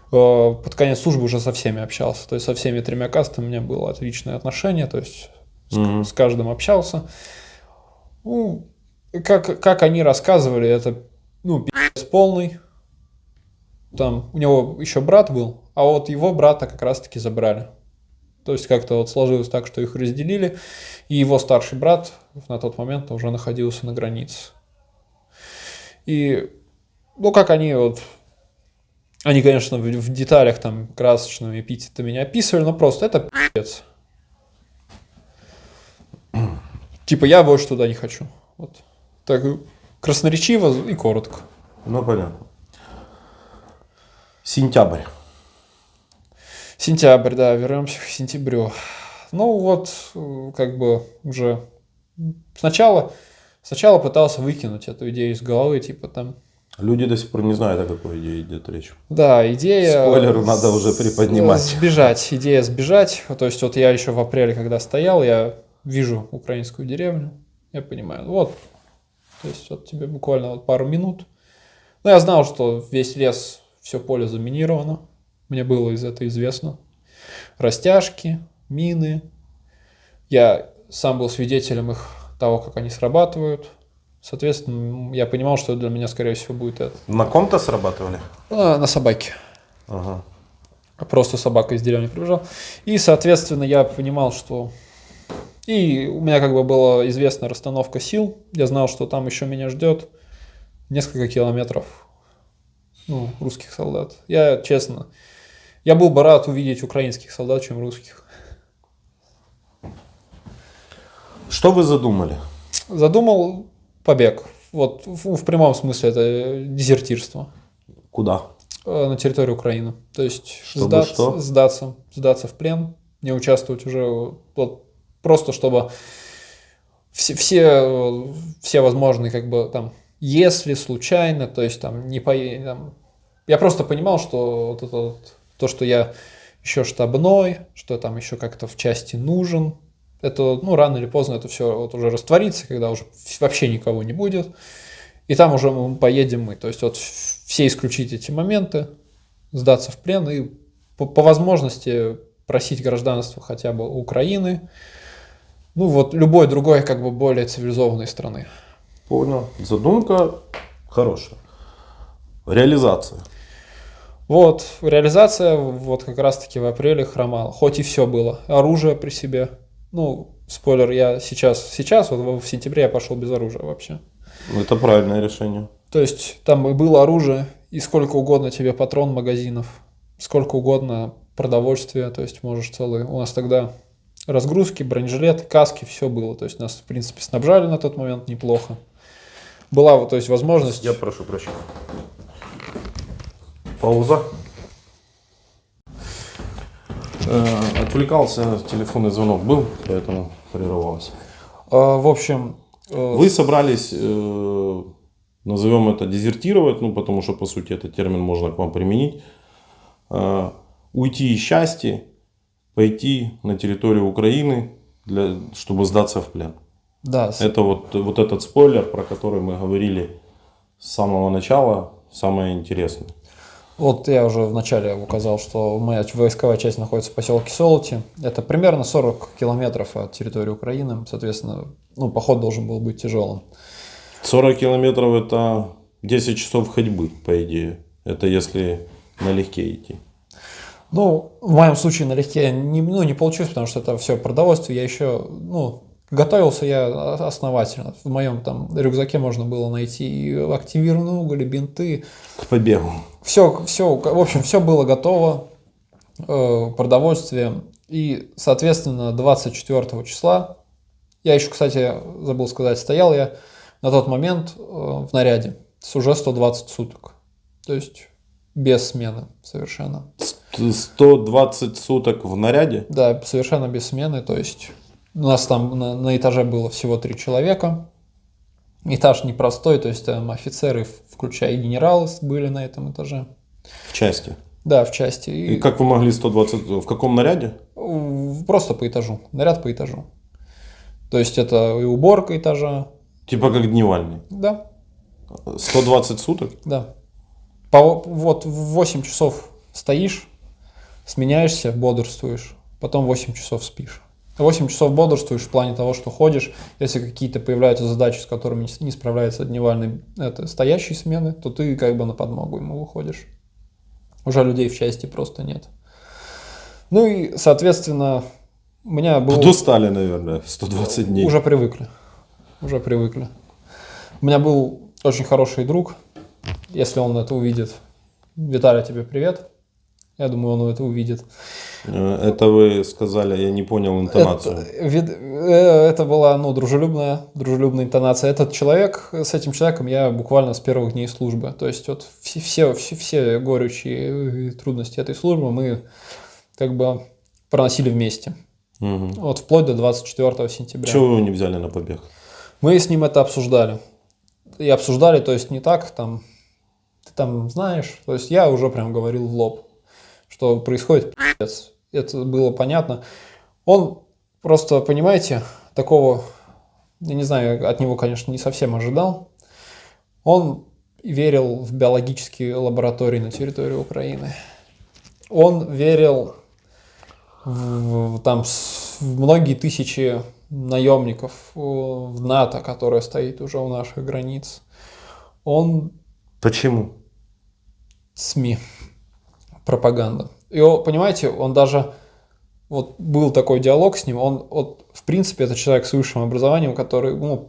под конец службы уже со всеми общался. То есть со всеми 3 кастами у меня было отличное отношение, то есть с каждым общался. Ну, как они рассказывали, это пи***ц полный. Там у него еще брат был, а вот его брата как раз-таки забрали. То есть как-то вот сложилось так, что их разделили, и его старший брат на тот момент уже находился на границе. И, как они они, конечно, в деталях там красочными эпитетами не описывали, но просто это пи***ц. Типа я больше туда не хочу. Вот. Так красноречиво и коротко. Ну, понятно. Сентябрь. Сентябрь, да, вернемся к сентябрю. Ну вот, как бы уже сначала пытался выкинуть эту идею из головы, типа там... Люди до сих пор не знают, о какой идее идет речь. Да, идея... Спойлер надо уже приподнимать. Идея сбежать. То есть вот я еще в апреле, когда стоял, я вижу украинскую деревню, я понимаю, вот, то есть вот тебе буквально вот пару минут. Но я знал, что весь лес, все поле заминировано. Мне было из этого известно. Растяжки, мины. Я сам был свидетелем того, как они срабатывают. Соответственно, я понимал, что для меня, скорее всего, будет это. На ком-то срабатывали? На собаке. Ага. Просто собака из деревни прибежала. И, соответственно, я понимал, что... И у меня как бы была известна расстановка сил. Я знал, что там еще меня ждет несколько километров русских солдат. Я был бы рад увидеть украинских солдат, чем русских. Что вы задумали? Задумал побег. Вот в прямом смысле это дезертирство. Куда? На территорию Украины. То есть что? Сдаться в плен, не участвовать уже, вот, просто чтобы все возможные, как бы там, если случайно, то есть там не поедем. Я просто понимал, что то, что я еще штабной, что там еще как-то в части нужен, это, рано или поздно это все вот уже растворится, когда уже вообще никого не будет. И там уже мы поедем мы. То есть вот все исключить эти моменты, сдаться в плен и по возможности просить гражданство хотя бы Украины, любой другой, как бы более цивилизованной страны. Понял. Задумка хорошая. Реализация. Вот, реализация вот как раз-таки в апреле хромала. Хоть и все было. Оружие при себе. спойлер, я сейчас вот в сентябре я пошел без оружия вообще. Это правильное решение. То есть там и было оружие, и сколько угодно тебе патрон магазинов, сколько угодно продовольствия, то есть можешь целый. У нас тогда разгрузки, бронежилеты, каски, все было. То есть нас, в принципе, снабжали на тот момент неплохо. Была, то есть, возможность... Я прошу прощения. Пауза. Отвлекался, телефонный звонок был, поэтому прерывался. В общем... Вы собрались, назовем это, дезертировать, ну, потому что, по сути, этот термин можно к вам применить. Уйти из части, пойти на территорию Украины, чтобы сдаться в плен. Да. Это вот этот спойлер, про который мы говорили с самого начала, самое интересное. Вот я уже вначале указал, что моя войсковая часть находится в поселке Солоти. Это примерно 40 километров от территории Украины. Соответственно, поход должен был быть тяжелым. 40 километров – это 10 часов ходьбы, по идее. Это если налегке идти. В моем случае налегке не получилось, потому что это все продовольствие. Я еще, готовился я основательно. В моем там рюкзаке можно было найти и активированный уголь, и бинты. К побегу. Все, в общем, все было готово, продовольствие. И, соответственно, 24 числа, я еще, кстати, забыл сказать, стоял я на тот момент в наряде с уже 120 суток. То есть без смены совершенно. 120 суток в наряде? Да, совершенно без смены. То есть у нас там на этаже было всего 3 человека. Этаж непростой, то есть там офицеры, включая генералы, были на этом этаже. В части? Да, в части. И как вы могли 120? В каком наряде? Просто по этажу. Наряд по этажу. То есть это и уборка этажа. Типа как дневальный? Да. 120 суток? Да. Вот в 8 часов стоишь, сменяешься, бодрствуешь, потом 8 часов спишь. 8 часов бодрствуешь в плане того, что ходишь, если какие-то появляются задачи, с которыми не справляется дневальный, стоящие смены, то ты как бы на подмогу ему выходишь. Уже людей в части просто нет. Ну и, соответственно, у меня был... Подустали, наверное, 120 дней. Уже привыкли. У меня был очень хороший друг, если он это увидит. Виталий, тебе привет. Я думаю, он это увидит. Это вы сказали, я не понял интонацию. Это была дружелюбная интонация. С этим человеком я буквально с первых дней службы. То есть вот все горючие трудности этой службы мы как бы проносили вместе. Угу. Вот вплоть до 24 сентября. Чего вы его не взяли на побег? Мы с ним это обсуждали. И обсуждали, то есть не так, ты там знаешь, то есть я уже прям говорил в лоб, что происходит пи***ц. Это было понятно. Он просто, понимаете, такого, я не знаю, от него, конечно, не совсем ожидал. Он верил в биологические лаборатории на территории Украины. Он верил в многие тысячи наемников в НАТО, которая стоит уже у наших границ. Почему? СМИ. Пропаганда. И, понимаете, он даже... Вот был такой диалог с ним, в принципе, это человек с высшим образованием, который, У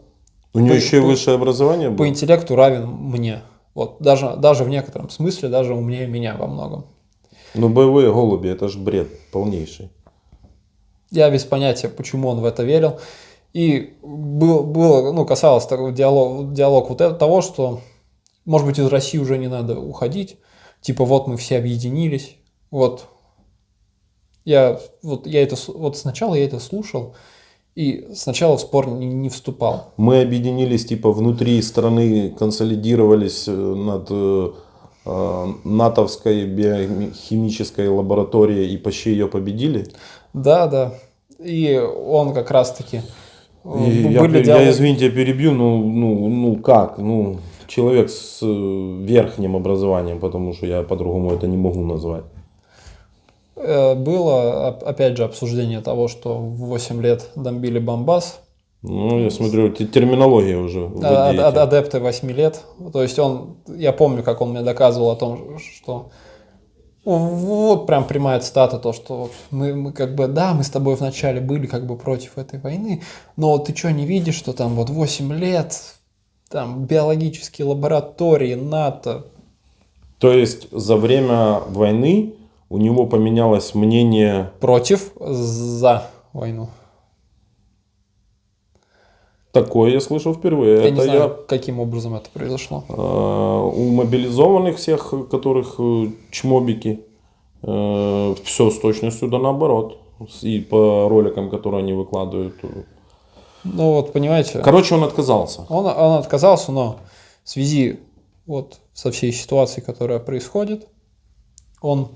него еще и высшее образование было? По интеллекту равен мне. Вот, даже в некотором смысле, даже умнее меня во многом. Боевые голуби, это же бред полнейший. Я без понятия, почему он в это верил. И касалось такого диалог того, что, может быть, из России уже не надо уходить. Типа, вот мы все объединились. Сначала я это слушал, и сначала в спор не вступал. Мы объединились, типа, внутри страны, консолидировались над натовской биохимической лабораторией и почти ее победили? Да. И он как раз-таки... Я, извините, перебью, как? Человек с верхним образованием, потому что я по-другому это не могу назвать. Было, опять же, обсуждение того, что в 8 лет бомбили Бомбас. Я смотрю, терминология уже. Адепты 8 лет. То есть я помню, как он мне доказывал о том, что Вот прям прямая цитата, то, что вот мы как бы, да, мы с тобой вначале были как бы против этой войны, но вот ты что, не видишь, что там вот 8 лет, там биологические лаборатории, НАТО. То есть за время войны у него поменялось мнение... Против, за войну. Такое я слышал впервые. Я не знаю, каким образом это произошло. У мобилизованных всех, которых чмобики, все с точностью да наоборот. И по роликам, которые они выкладывают. Ну вот, понимаете. Короче, он отказался. Он отказался, но в связи вот со всей ситуацией, которая происходит, он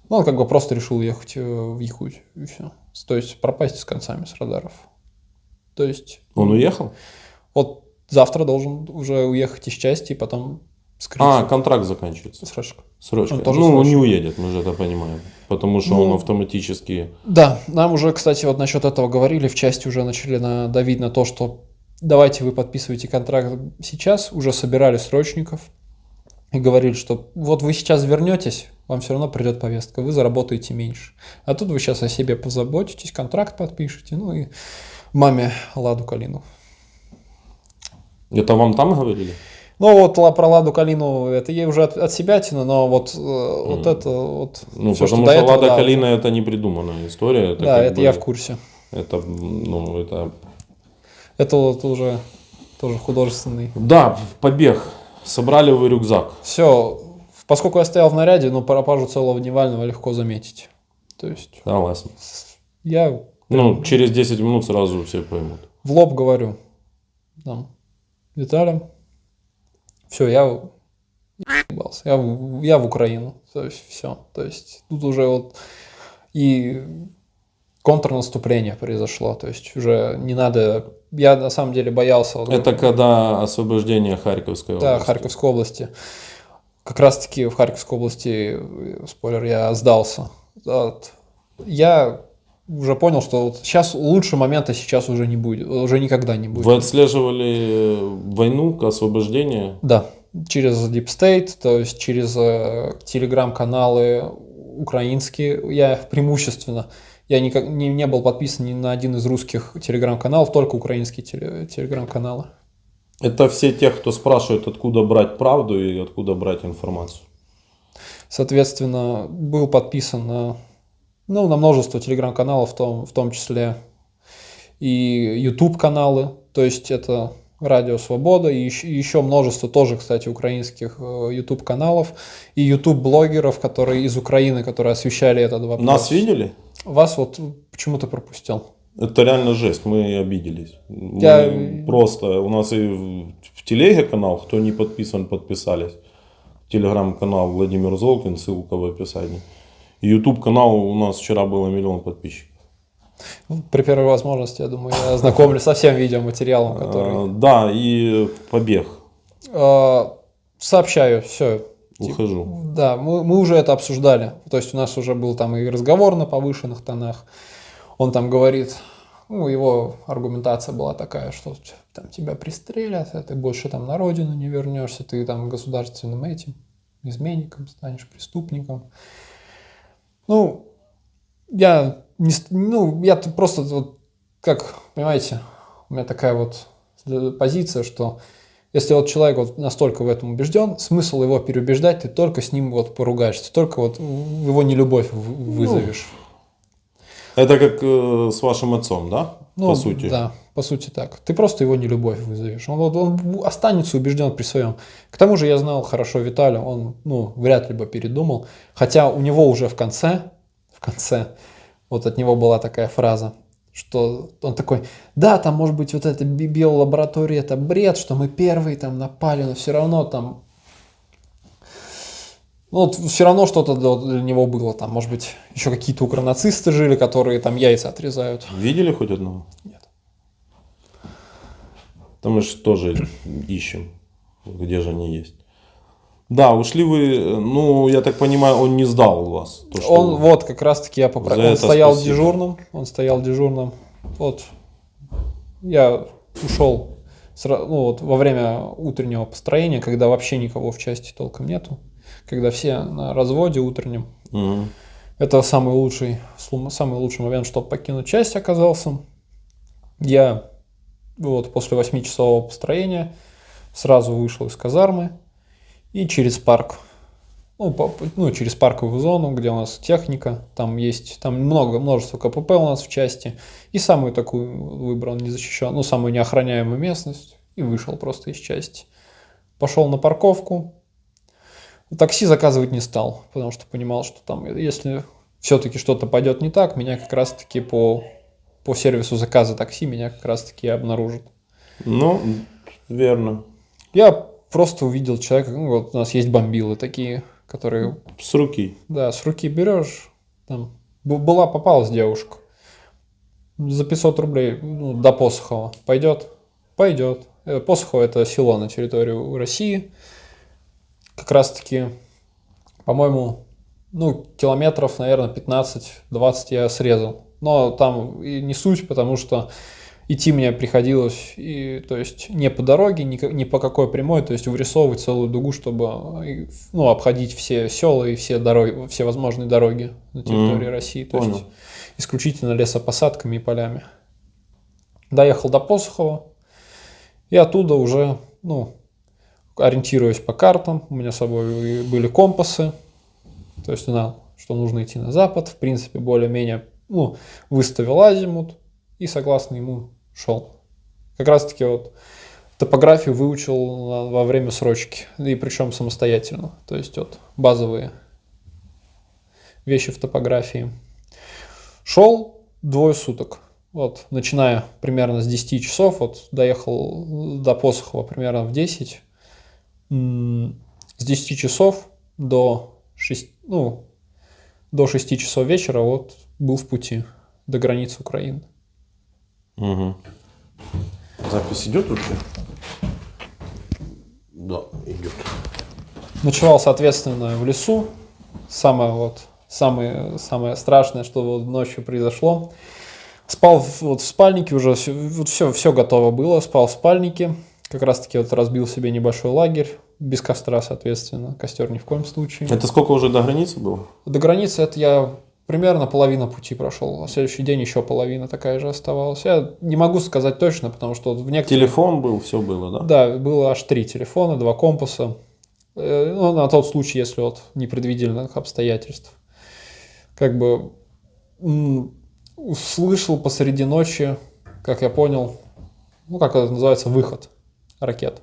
как бы просто решил ехать в Якутию и все. То есть пропасть с концами с радаров. То есть... Он уехал? Вот завтра должен уже уехать из части и потом скрыться. Контракт заканчивается. Срочка. Срочка. Он тоже он срочный. не уедет, мы же это понимаем. Потому что он автоматически... Да, нам уже, кстати, вот насчет этого говорили, в части уже начали давить на то, что давайте вы подписываете контракт сейчас, уже собирали срочников и говорили, что вот вы сейчас вернетесь, вам все равно придет повестка, вы заработаете меньше. А тут вы сейчас о себе позаботитесь, контракт подпишете, ну и маме Ладу Калину. Это вам там говорили? Ну вот про Ладу Калину, это ей уже от себя тяну, но вот это вот... Ну, всё, потому что Лада Калина это не придуманная история. Это да, это я в курсе. Это, Это вот уже тоже художественный. Да, побег. Собрали вы рюкзак. Все, поскольку я стоял в наряде, пропажу целого Дневального легко заметить. То есть... Согласен. Я... через 10 минут сразу все поймут. В лоб говорю. Там, Виталий. Все, я ебался. Я в Украину. То есть, все. То есть, тут уже вот и контрнаступление произошло. То есть, уже не надо... Я на самом деле боялся... Это когда освобождение Харьковской области. Да, Харьковской области. Как раз-таки в Харьковской области, спойлер, я сдался. Я уже понял, что вот сейчас лучше момента сейчас уже не будет, уже никогда не будет. Вы отслеживали войну, освоождение? Да, через Deep State, то есть через телеграм-каналы украинские. Я преимущественно, я не был подписан ни на один из русских телеграм-каналов, только украинские телеграм-каналы. Это все те, кто спрашивает, откуда брать правду и откуда брать информацию. Соответственно, был подписан на множество телеграм-каналов, в том числе и YouTube-каналы, то есть это Радио Свобода, и еще множество тоже, кстати, украинских YouTube-каналов и YouTube-блогеров, которые из Украины, которые освещали этот вопрос. Нас видели? Вас вот почему-то пропустил. Это реально жесть, мы обиделись. Просто, у нас и в телеге канал, кто не подписан, подписались. Телеграм-канал Владимир Золкин, ссылка в описании. YouTube канал у нас вчера было 1 миллион подписчиков. При первой возможности, я думаю, я ознакомлюсь со всем видеоматериалом, который... Да, и побег. Сообщаю, все. Ухожу. Да, мы уже это обсуждали. То есть у нас уже был там и разговор на повышенных тонах. Он там говорит, его аргументация была такая, что там тебя пристрелят, а ты больше там на родину не вернешься, ты там государственным изменником станешь, преступником. Я просто, вот, как, понимаете, у меня такая вот позиция, что если вот человек вот настолько в этом убежден, смысл его переубеждать, ты только с ним вот поругаешься, только вот его нелюбовь вызовешь. Это как с вашим отцом, да? По сути. Да, по сути так. Ты просто его нелюбовь вызовешь. Он останется убежден при своем. К тому же я знал хорошо Виталия, он вряд ли бы передумал. Хотя у него уже в конце, вот от него была такая фраза, что он такой, да, там может быть вот эта биолаборатория, это бред, что мы первые там напали, но все равно там... все равно что-то для него было. Там, может быть, еще какие-то укронацисты жили, которые там яйца отрезают. Видели хоть одного? Нет. Там мы же тоже ищем, где же они есть. Да, ушли вы, я так понимаю, он не сдал вас. Вот как раз-таки я поправил. Он стоял дежурным. Вот я ушел во время утреннего построения, когда вообще никого в части толком нету. когда все на разводе утреннем. Мгм. Это самый лучший момент, чтобы покинуть часть оказался. Я вот после 8-часового построения сразу вышел из казармы и через парк, через парковую зону, где у нас техника, там множество КПП у нас в части, и самую такую выбрал незащищенную, самую неохраняемую местность, и вышел просто из части. Пошел на парковку, такси заказывать не стал, потому что понимал, что там, если все-таки что-то пойдет не так, меня как раз-таки по сервису заказа такси меня как раз-таки обнаружат. Ну, верно. Я просто увидел человека, вот у нас есть бомбилы такие, которые, С руки. да, с руки берешь, там, попалась девушка, за 500 рублей до Посохова пойдет? Пойдет. Посохово — это село на территории России, как раз-таки, по-моему, километров, наверное, 15-20 я срезал. Но там и не суть, потому что идти мне приходилось, то есть не по дороге, ни по какой прямой, то есть вырисовывать целую дугу, чтобы обходить все села и все дороги, все возможные дороги на территории России. То есть исключительно лесопосадками и полями. Доехал до Посохова, и оттуда уже, ориентируясь по картам, у меня с собой были компасы, то есть знал, что нужно идти на запад, в принципе, более-менее, выставил азимут и согласно ему шел. Как раз-таки вот топографию выучил во время срочки, и причем самостоятельно, то есть вот базовые вещи в топографии. Шел 2 суток, вот, начиная примерно с 10 часов, вот доехал до Посохова примерно в 10, с 10 часов до 6 часов вечера вот был в пути до границы Украины. Угу. Запись идет вообще? Да, идет. Ночевал, соответственно, в лесу. Самое страшное, что вот ночью произошло. Спал в спальнике уже, все готово было. Спал в спальнике. Как раз-таки вот разбил себе небольшой лагерь. Без костра, соответственно. Костер ни в коем случае. Это сколько уже до границы было? До границы это я примерно половина пути прошел. А следующий день еще половина такая же оставалась. Я не могу сказать точно, потому что в некоторых... Телефон был, все было, да? Да, было аж 3 телефона, 2 компаса. На тот случай, если вот непредвиденных обстоятельств. Как бы услышал посреди ночи, как я понял, как это называется, выход ракет.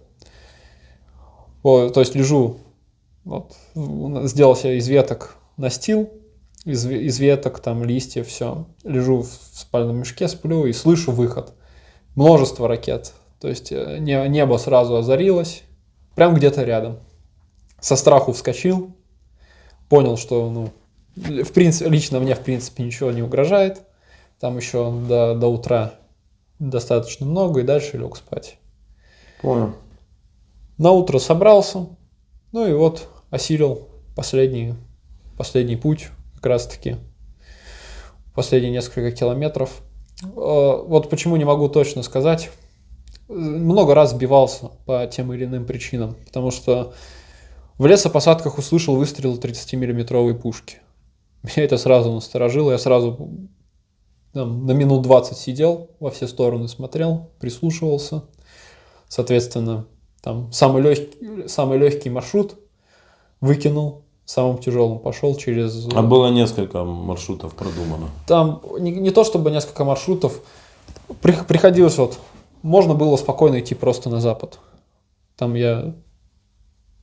То есть лежу, сделал себе из веток настил, из веток, там, листьев, все. Лежу в спальном мешке, сплю и слышу выход. Множество ракет. То есть небо сразу озарилось, прям где-то рядом. Со страху вскочил, понял, что, в принципе, лично мне, в принципе, ничего не угрожает. Там еще до утра достаточно много, и дальше лег спать. Понял. На утро собрался, и вот осилил последний путь, как раз-таки, последние несколько километров. Вот почему не могу точно сказать. Много раз сбивался по тем или иным причинам, потому что в лесопосадках услышал выстрел 30-миллиметровой пушки. Меня это сразу насторожило, я сразу на минут 20 сидел, во все стороны смотрел, прислушивался. Соответственно, там самый легкий маршрут выкинул, самым тяжелым пошел через... А было несколько маршрутов продумано? Там не то чтобы несколько маршрутов, приходилось можно было спокойно идти просто на запад. Там я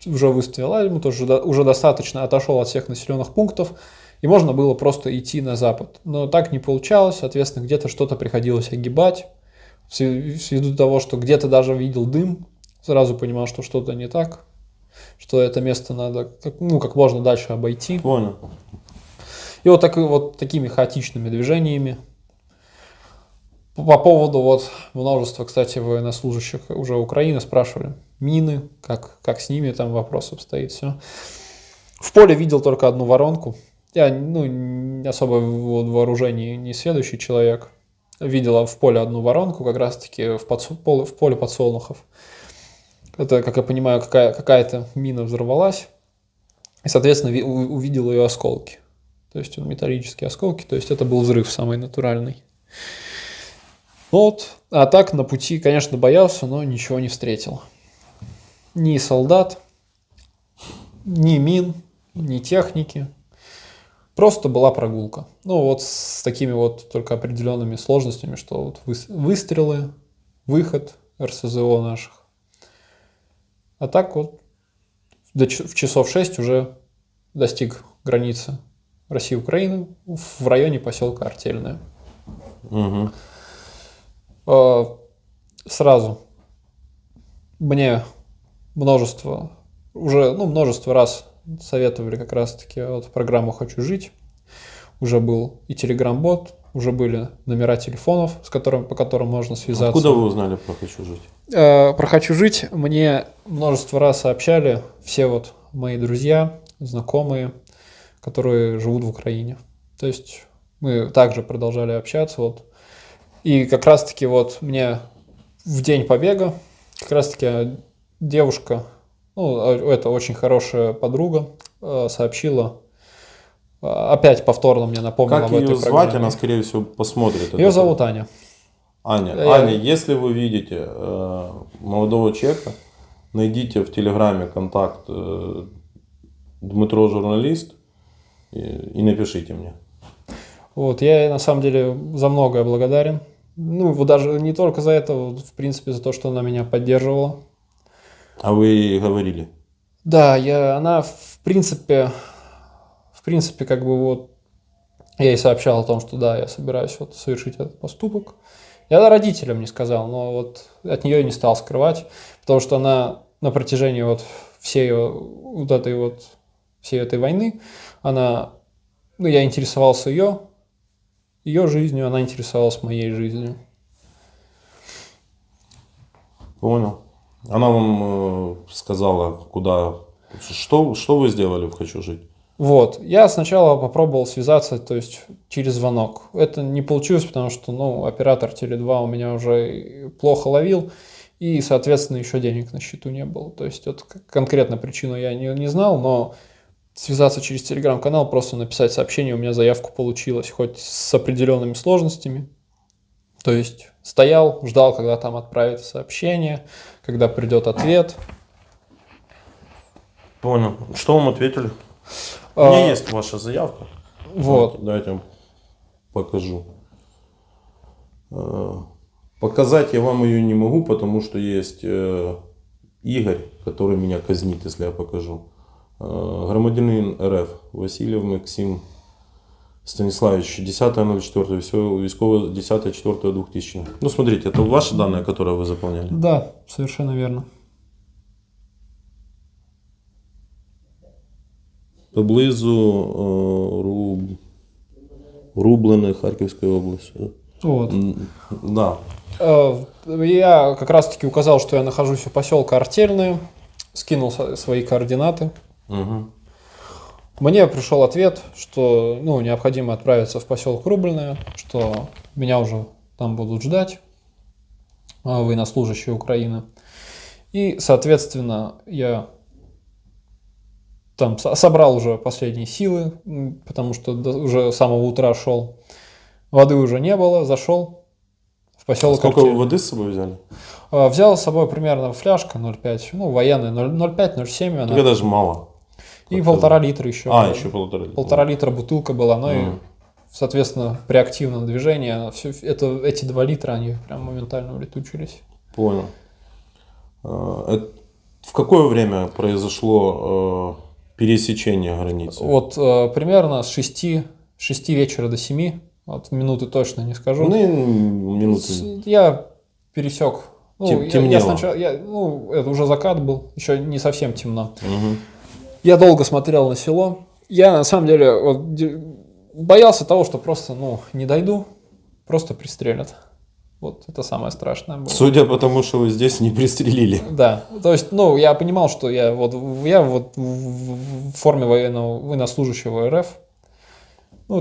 уже выставил азимут, уже достаточно отошел от всех населенных пунктов, и можно было просто идти на запад. Но так не получалось, соответственно, где-то что-то приходилось огибать, ввиду того, что где-то даже видел дым, сразу понимал, что что-то не так, что это место надо как можно дальше обойти. Понял. И вот такими хаотичными движениями. По поводу множества, кстати, военнослужащих уже Украины спрашивали. Мины, как с ними там вопрос обстоит, все. В поле видел только одну воронку. Я особо в вооружении не следующий человек. Видела в поле одну воронку, как раз-таки в поле подсолнухов. Это, как я понимаю, какая-то мина взорвалась. И, соответственно, увидел ее осколки. То есть металлические осколки, то есть это был взрыв самый натуральный. Вот, а так на пути, конечно, боялся, но ничего не встретил. Ни солдат, ни мин, ни техники. Просто была прогулка. Ну вот с такими вот только определенными сложностями, что вот выстрелы, выход РСЗО наших. А так вот в часов 6 уже достиг границы России и Украины в районе поселка Артельное. Угу. Сразу мне множество раз советовали как раз-таки вот программу «Хочу жить». Уже был и телеграм-бот, уже были номера телефонов, по которым можно связаться. Откуда вы узнали про «Хочу жить»? Про «Хочу жить» мне множество раз сообщали все вот мои друзья, знакомые, которые живут в Украине. То есть мы также продолжали общаться. Вот. И как раз-таки вот мне в день побега как раз-таки девушка, это очень хорошая подруга, сообщила, опять повторно мне напомнила как об этой ее звать? программе. Она, скорее всего, посмотрит. Ее зовут Аня. Аня, если вы видите молодого человека, найдите в Телеграме контакт Дмитро журналист и напишите мне. Вот, я на самом деле за многое благодарен. Вот даже не только за это, в принципе, за то, что она меня поддерживала. А вы ей говорили? Да, она в принципе, как бы вот, я ей сообщал о том, что да, я собираюсь вот совершить этот поступок. Я родителям не сказал, но вот от нее не стал скрывать, потому что она на протяжении вот всей этой войны, я интересовался ее жизнью, она интересовалась моей жизнью. Понял. Она вам сказала, куда, что вы сделали в «Хочу жить»? Вот, я сначала попробовал связаться, то есть через звонок. Это не получилось, потому что, оператор Теле2 у меня уже плохо ловил, и, соответственно, еще денег на счету не было. То есть, вот конкретно причину я не знал, но связаться через телеграм-канал, просто написать сообщение, у меня заявку получилось, хоть с определенными сложностями. То есть, стоял, ждал, когда там отправят сообщение, когда придет ответ. Понял. Что вам ответили? У меня есть ваша заявка. Вот. Давайте я вам покажу. Показать я вам ее не могу, потому что есть Игорь, который меня казнит, если я покажу. Громадянин РФ Васильев Максим Станиславович, 10.04, військово 10.04.2000. Смотрите, это ваши данные, которые вы заполняли? Да, совершенно верно. Поблизу Рублини, Харківської області. Вот. Да. Я как раз таки указал, что я нахожусь у поселка Артельное, скинул свои координаты. Угу. Мне пришел ответ, что необходимо отправиться в поселок Рублиное, что меня уже там будут ждать военнослужащие Украины. И, соответственно, я там собрал уже последние силы, потому что уже с самого утра шел. Воды уже не было, зашел в поселок. Сколько вы воды с собой взяли? Взял с собой примерно фляжка 0,5, военная 0,5-0,7. Это даже мало. И 1,5 литра еще. Еще 1,5 литра. 1,5 литра бутылка была, и, соответственно, при активном движении эти 2 литра, они прям моментально улетучились. Понял. В какое время произошло пересечение границы? Вот примерно с 6 вечера до 7, вот минуты точно не скажу. Минуты. Я пересек. Темнело. Это уже закат был, еще не совсем темно. Угу. Я долго смотрел на село. Я на самом деле боялся того, что просто не дойду, просто пристрелят. Вот это самое страшное было. Судя по тому, что вы здесь не пристрелили. Да, то есть, я понимал, что я в форме военнослужащего РФ,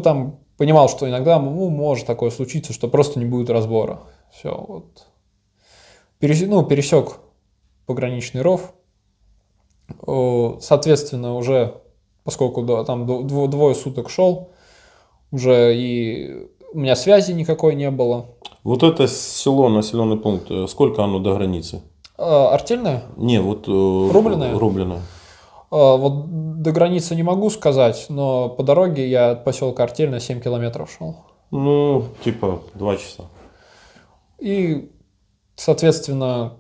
там понимал, что иногда может такое случиться, что просто не будет разбора. Все, вот. Пересек пограничный ров. Соответственно, уже поскольку там двое суток шел, уже и у меня связи никакой не было. Вот это село, населенный пункт, сколько оно до границы? Артельная? Не, вот Рубленное? Рубленое. Вот до границы не могу сказать, но по дороге я от поселка Артельная 7 километров шел. Ну, типа 2 часа. И, соответственно,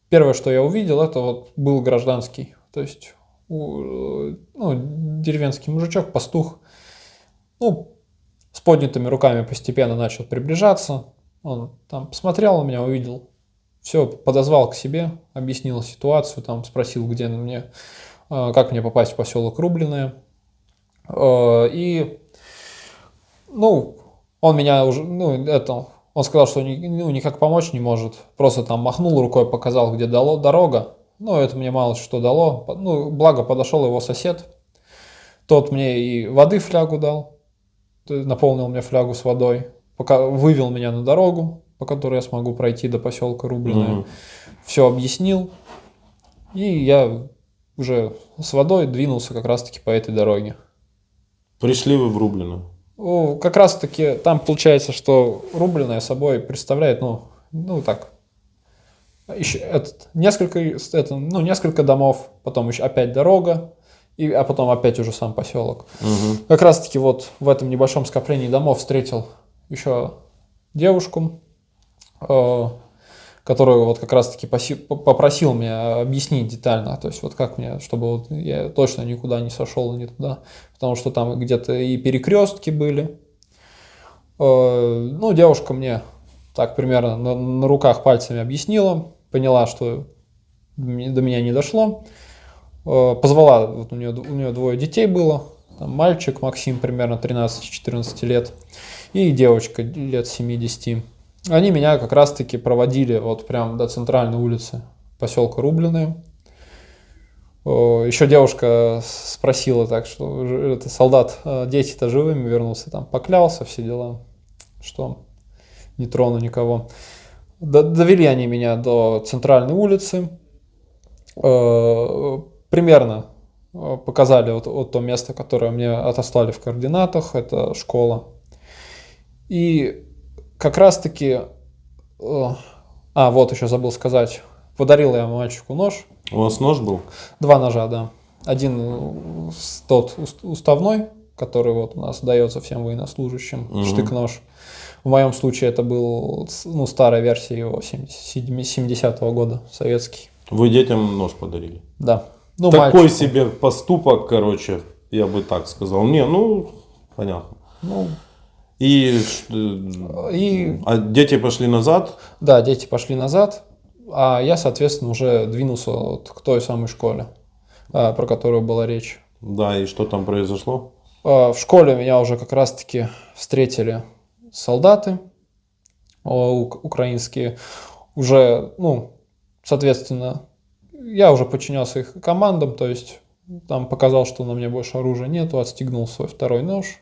первое, что я увидел, это вот был гражданский. То есть деревенский мужичок, пастух, с поднятыми руками постепенно начал приближаться. Он там посмотрел на меня, увидел, все, подозвал к себе, объяснил ситуацию, там спросил, как мне попасть в поселок Рубленное. И, он меня уже, он сказал, что никак помочь не может. Просто там махнул рукой, показал, где дорога. Это мне мало что дало. Благо подошел его сосед. Тот мне и воды флягу дал. Наполнил мне флягу с водой. Вывел меня на дорогу, по которой я смогу пройти до поселка Рубленное. Угу. Все объяснил. И я уже с водой двинулся как раз-таки по этой дороге. Пришли вы в Рубленое? Как раз-таки там получается, что Рубленное собой представляет, еще несколько домов, потом еще опять дорога, а потом опять уже сам поселок. Угу. Как раз-таки вот в этом небольшом скоплении домов встретил еще девушку, которую вот как раз-таки попросил меня объяснить детально, то есть вот как мне, чтобы вот я точно никуда не сошел, не туда, потому что там где-то и перекрестки были. Девушка мне так примерно на руках пальцами объяснила, поняла, что до меня не дошло, позвала, вот у нее двое детей было, там мальчик Максим примерно 13-14 лет и девочка лет 7-10. Они меня как раз-таки проводили вот прям до центральной улицы поселка Рубленое. Еще девушка спросила так, что это солдат, дети-то живыми вернулся, там поклялся, все дела, что не трону никого. Довели они меня до центральной улицы, примерно показали вот то место, которое мне отослали в координатах, это школа. И как раз-таки, вот еще забыл сказать, подарил я мальчику нож. У вас нож был? 2 ножа, да. Один тот уставной, который вот у нас дается всем военнослужащим, штык-нож. В моем случае это был старая версия его 70-го года, советский. Вы детям нож подарили? Да. Такой мальчику. себе поступок, короче, я бы так сказал. Понятно. А дети пошли назад? Да, дети пошли назад, а я, соответственно, уже двинулся к той самой школе, про которую была речь. Да, и что там произошло? В школе меня уже как раз-таки встретили солдаты украинские. Уже, соответственно, я уже подчинялся их командам, то есть там показал, что на мне больше оружия нету, отстегнул свой второй нож.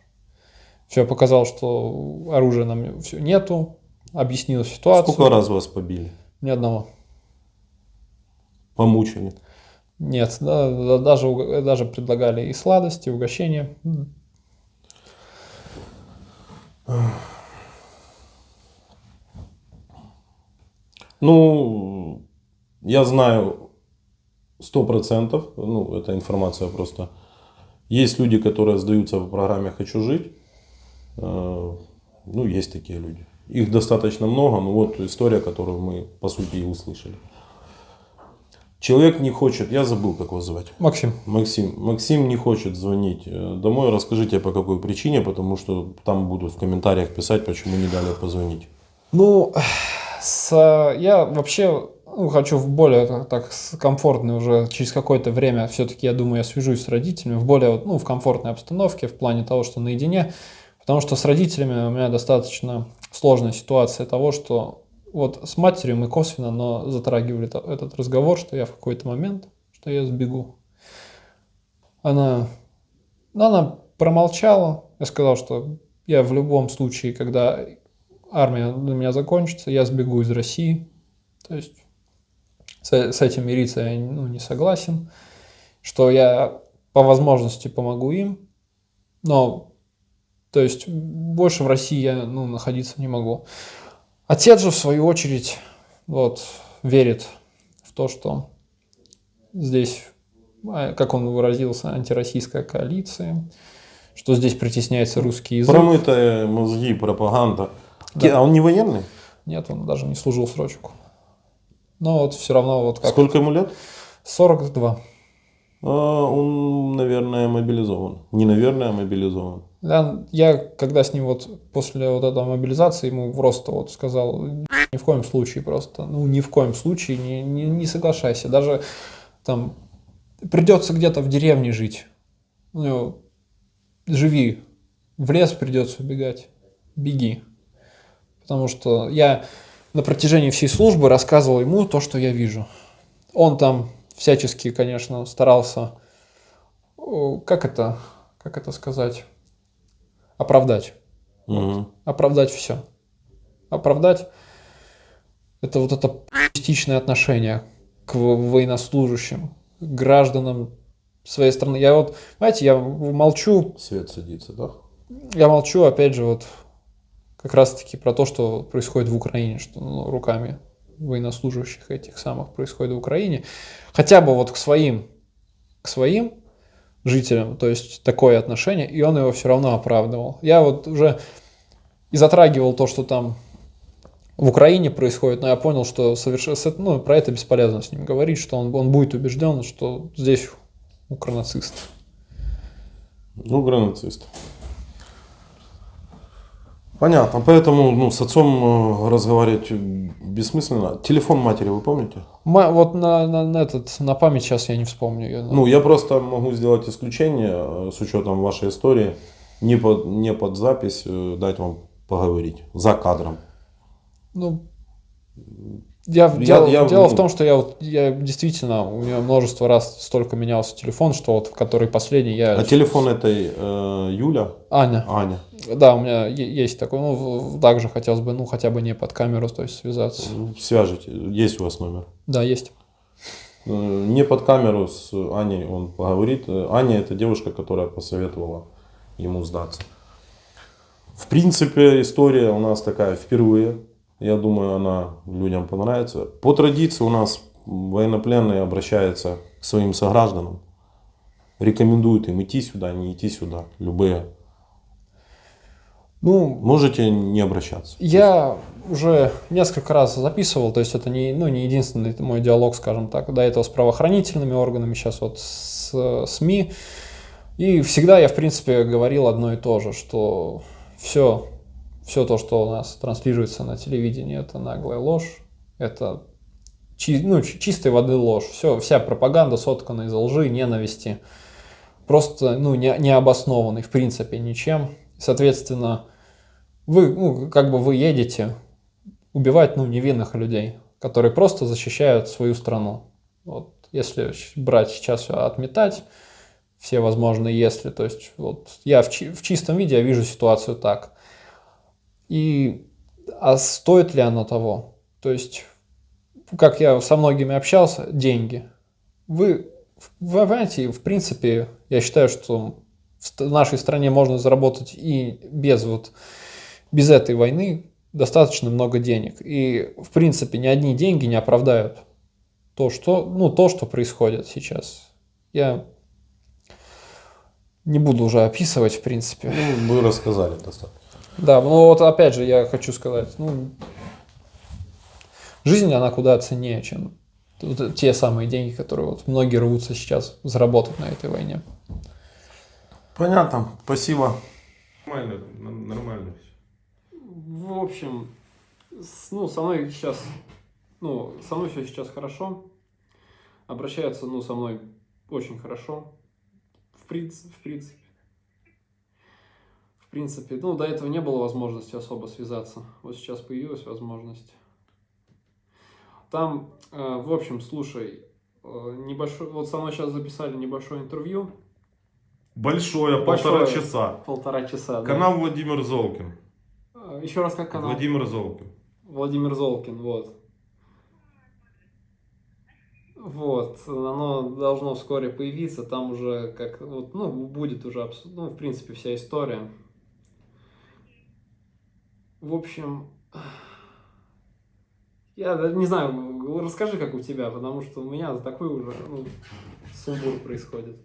Все, показал, что оружия на мне нету, объяснил ситуацию. Сколько раз вас побили? Ни одного. Помучили? Нет, даже предлагали и сладости, и угощения. Я знаю 100%, это информация просто. Есть люди, которые сдаются по программе «Хочу жить». Есть такие люди. Их достаточно много, но вот история, которую мы, по сути, и услышали. Человек не хочет, я забыл, как его звать. Максим. Максим не хочет звонить домой. Расскажите, по какой причине, потому что там будут в комментариях писать, почему не дали позвонить. Я вообще хочу в более комфортной уже через какое-то время, все-таки, я думаю, я свяжусь с родителями в более в комфортной обстановке, в плане того, что наедине. Потому что с родителями у меня достаточно сложная ситуация того, что вот с матерью мы косвенно, но затрагивали этот разговор, что я в какой-то момент, что я сбегу. Она промолчала. Я сказал, что я в любом случае, когда армия для меня закончится, я сбегу из России. То есть с этим мириться я не согласен. Что я по возможности помогу им, но, то есть, больше в России я, ну, находиться не могу. Отец же, в свою очередь, вот, верит в то, что здесь, как он выразился, антироссийская коалиция, что здесь притесняется русский язык. Промытые мозги, пропаганда. Да. А он не военный? Нет, он даже не служил срочку. Но вот все равно вот как... Сколько ему лет? 42. Он, наверное, мобилизован. Не наверное, а мобилизован. Я когда с ним вот после вот этой мобилизации ему просто вот сказал, ни в коем случае просто, ну ни в коем случае не соглашайся. Даже там придется где-то в деревне жить. Ну, живи. В лес придется убегать. Беги. Потому что я на протяжении всей службы рассказывал ему то, что я вижу. Он там всячески, конечно, старался, как это сказать, оправдать. Угу. Оправдать все. Оправдать это вот это частичное отношение к военнослужащим, к гражданам своей страны. Я вот, знаете, я молчу. Свет садится, да? Я молчу, опять же, вот как раз-таки про то, что происходит в Украине, что ну, руками военнослужащих этих самых происходит в Украине. Хотя бы вот к своим жителям, то есть такое отношение, и он его все равно оправдывал. Я вот уже и затрагивал то, что там в Украине происходит, но я понял, что совершенно, про это бесполезно с ним говорить, что он будет убежден, что здесь укронацист. Укронацист. Понятно, поэтому с отцом разговаривать бессмысленно. Телефон матери вы помните? Вот на память сейчас я не вспомню. Я просто могу сделать исключение с учетом вашей истории, не под запись, дать вам поговорить за кадром. Дело в том, что я действительно, у меня множество раз столько менялся телефон, что вот в который последний я... А телефон этой Юля? Аня. Да, у меня есть такой, также хотелось бы, хотя бы не под камеру, то есть связаться. Свяжите, есть у вас номер? Да, есть. Не под камеру с Аней он поговорит. Аня это девушка, которая посоветовала ему сдаться. В принципе, история у нас такая впервые. Я думаю, она людям понравится. По традиции у нас военнопленные обращаются к своим согражданам. Рекомендуют им идти сюда, не идти сюда. Любые. Можете не обращаться. Я уже несколько раз записывал, то есть это не единственный мой диалог, скажем так, до этого с правоохранительными органами, сейчас вот с СМИ. И всегда я, в принципе, говорил одно и то же, что все то, что у нас транслируется на телевидении, это наглая ложь, это чистой воды ложь. Вся пропаганда соткана из лжи, ненависти, просто не обоснованной, в принципе, ничем. Соответственно, вы едете убивать невинных людей, которые просто защищают свою страну. Вот, если брать сейчас отметать все возможные если, то есть вот я в чистом виде я вижу ситуацию так. А стоит ли оно того? То есть, как я со многими общался, деньги. Вы понимаете, в принципе, я считаю, что в нашей стране можно заработать и без этой войны достаточно много денег. И, в принципе, ни одни деньги не оправдают то, что происходит сейчас. Я не буду уже описывать, в принципе. Вы рассказали достаточно. Да, опять же, я хочу сказать, жизнь, она куда ценнее, чем те самые деньги, которые многие рвутся сейчас заработать на этой войне. Понятно, спасибо. Нормально все. В общем, со мной все сейчас хорошо. Обращаются, со мной очень хорошо. В принципе, до этого не было возможности особо связаться. Вот сейчас появилась возможность. Там, в общем, слушай, со мной сейчас записали небольшое интервью. Большое, 1,5 часа. 1,5 часа, да. Канал Владимир Золкин. Еще раз как канал? Владимир Золкин. Владимир Золкин, вот. Вот, оно должно вскоре появиться, там уже как, вот, ну, будет уже, ну, в принципе, вся история. В общем, я даже не знаю, расскажи, как у тебя, потому что у меня такой уже, ну, сумбур происходит.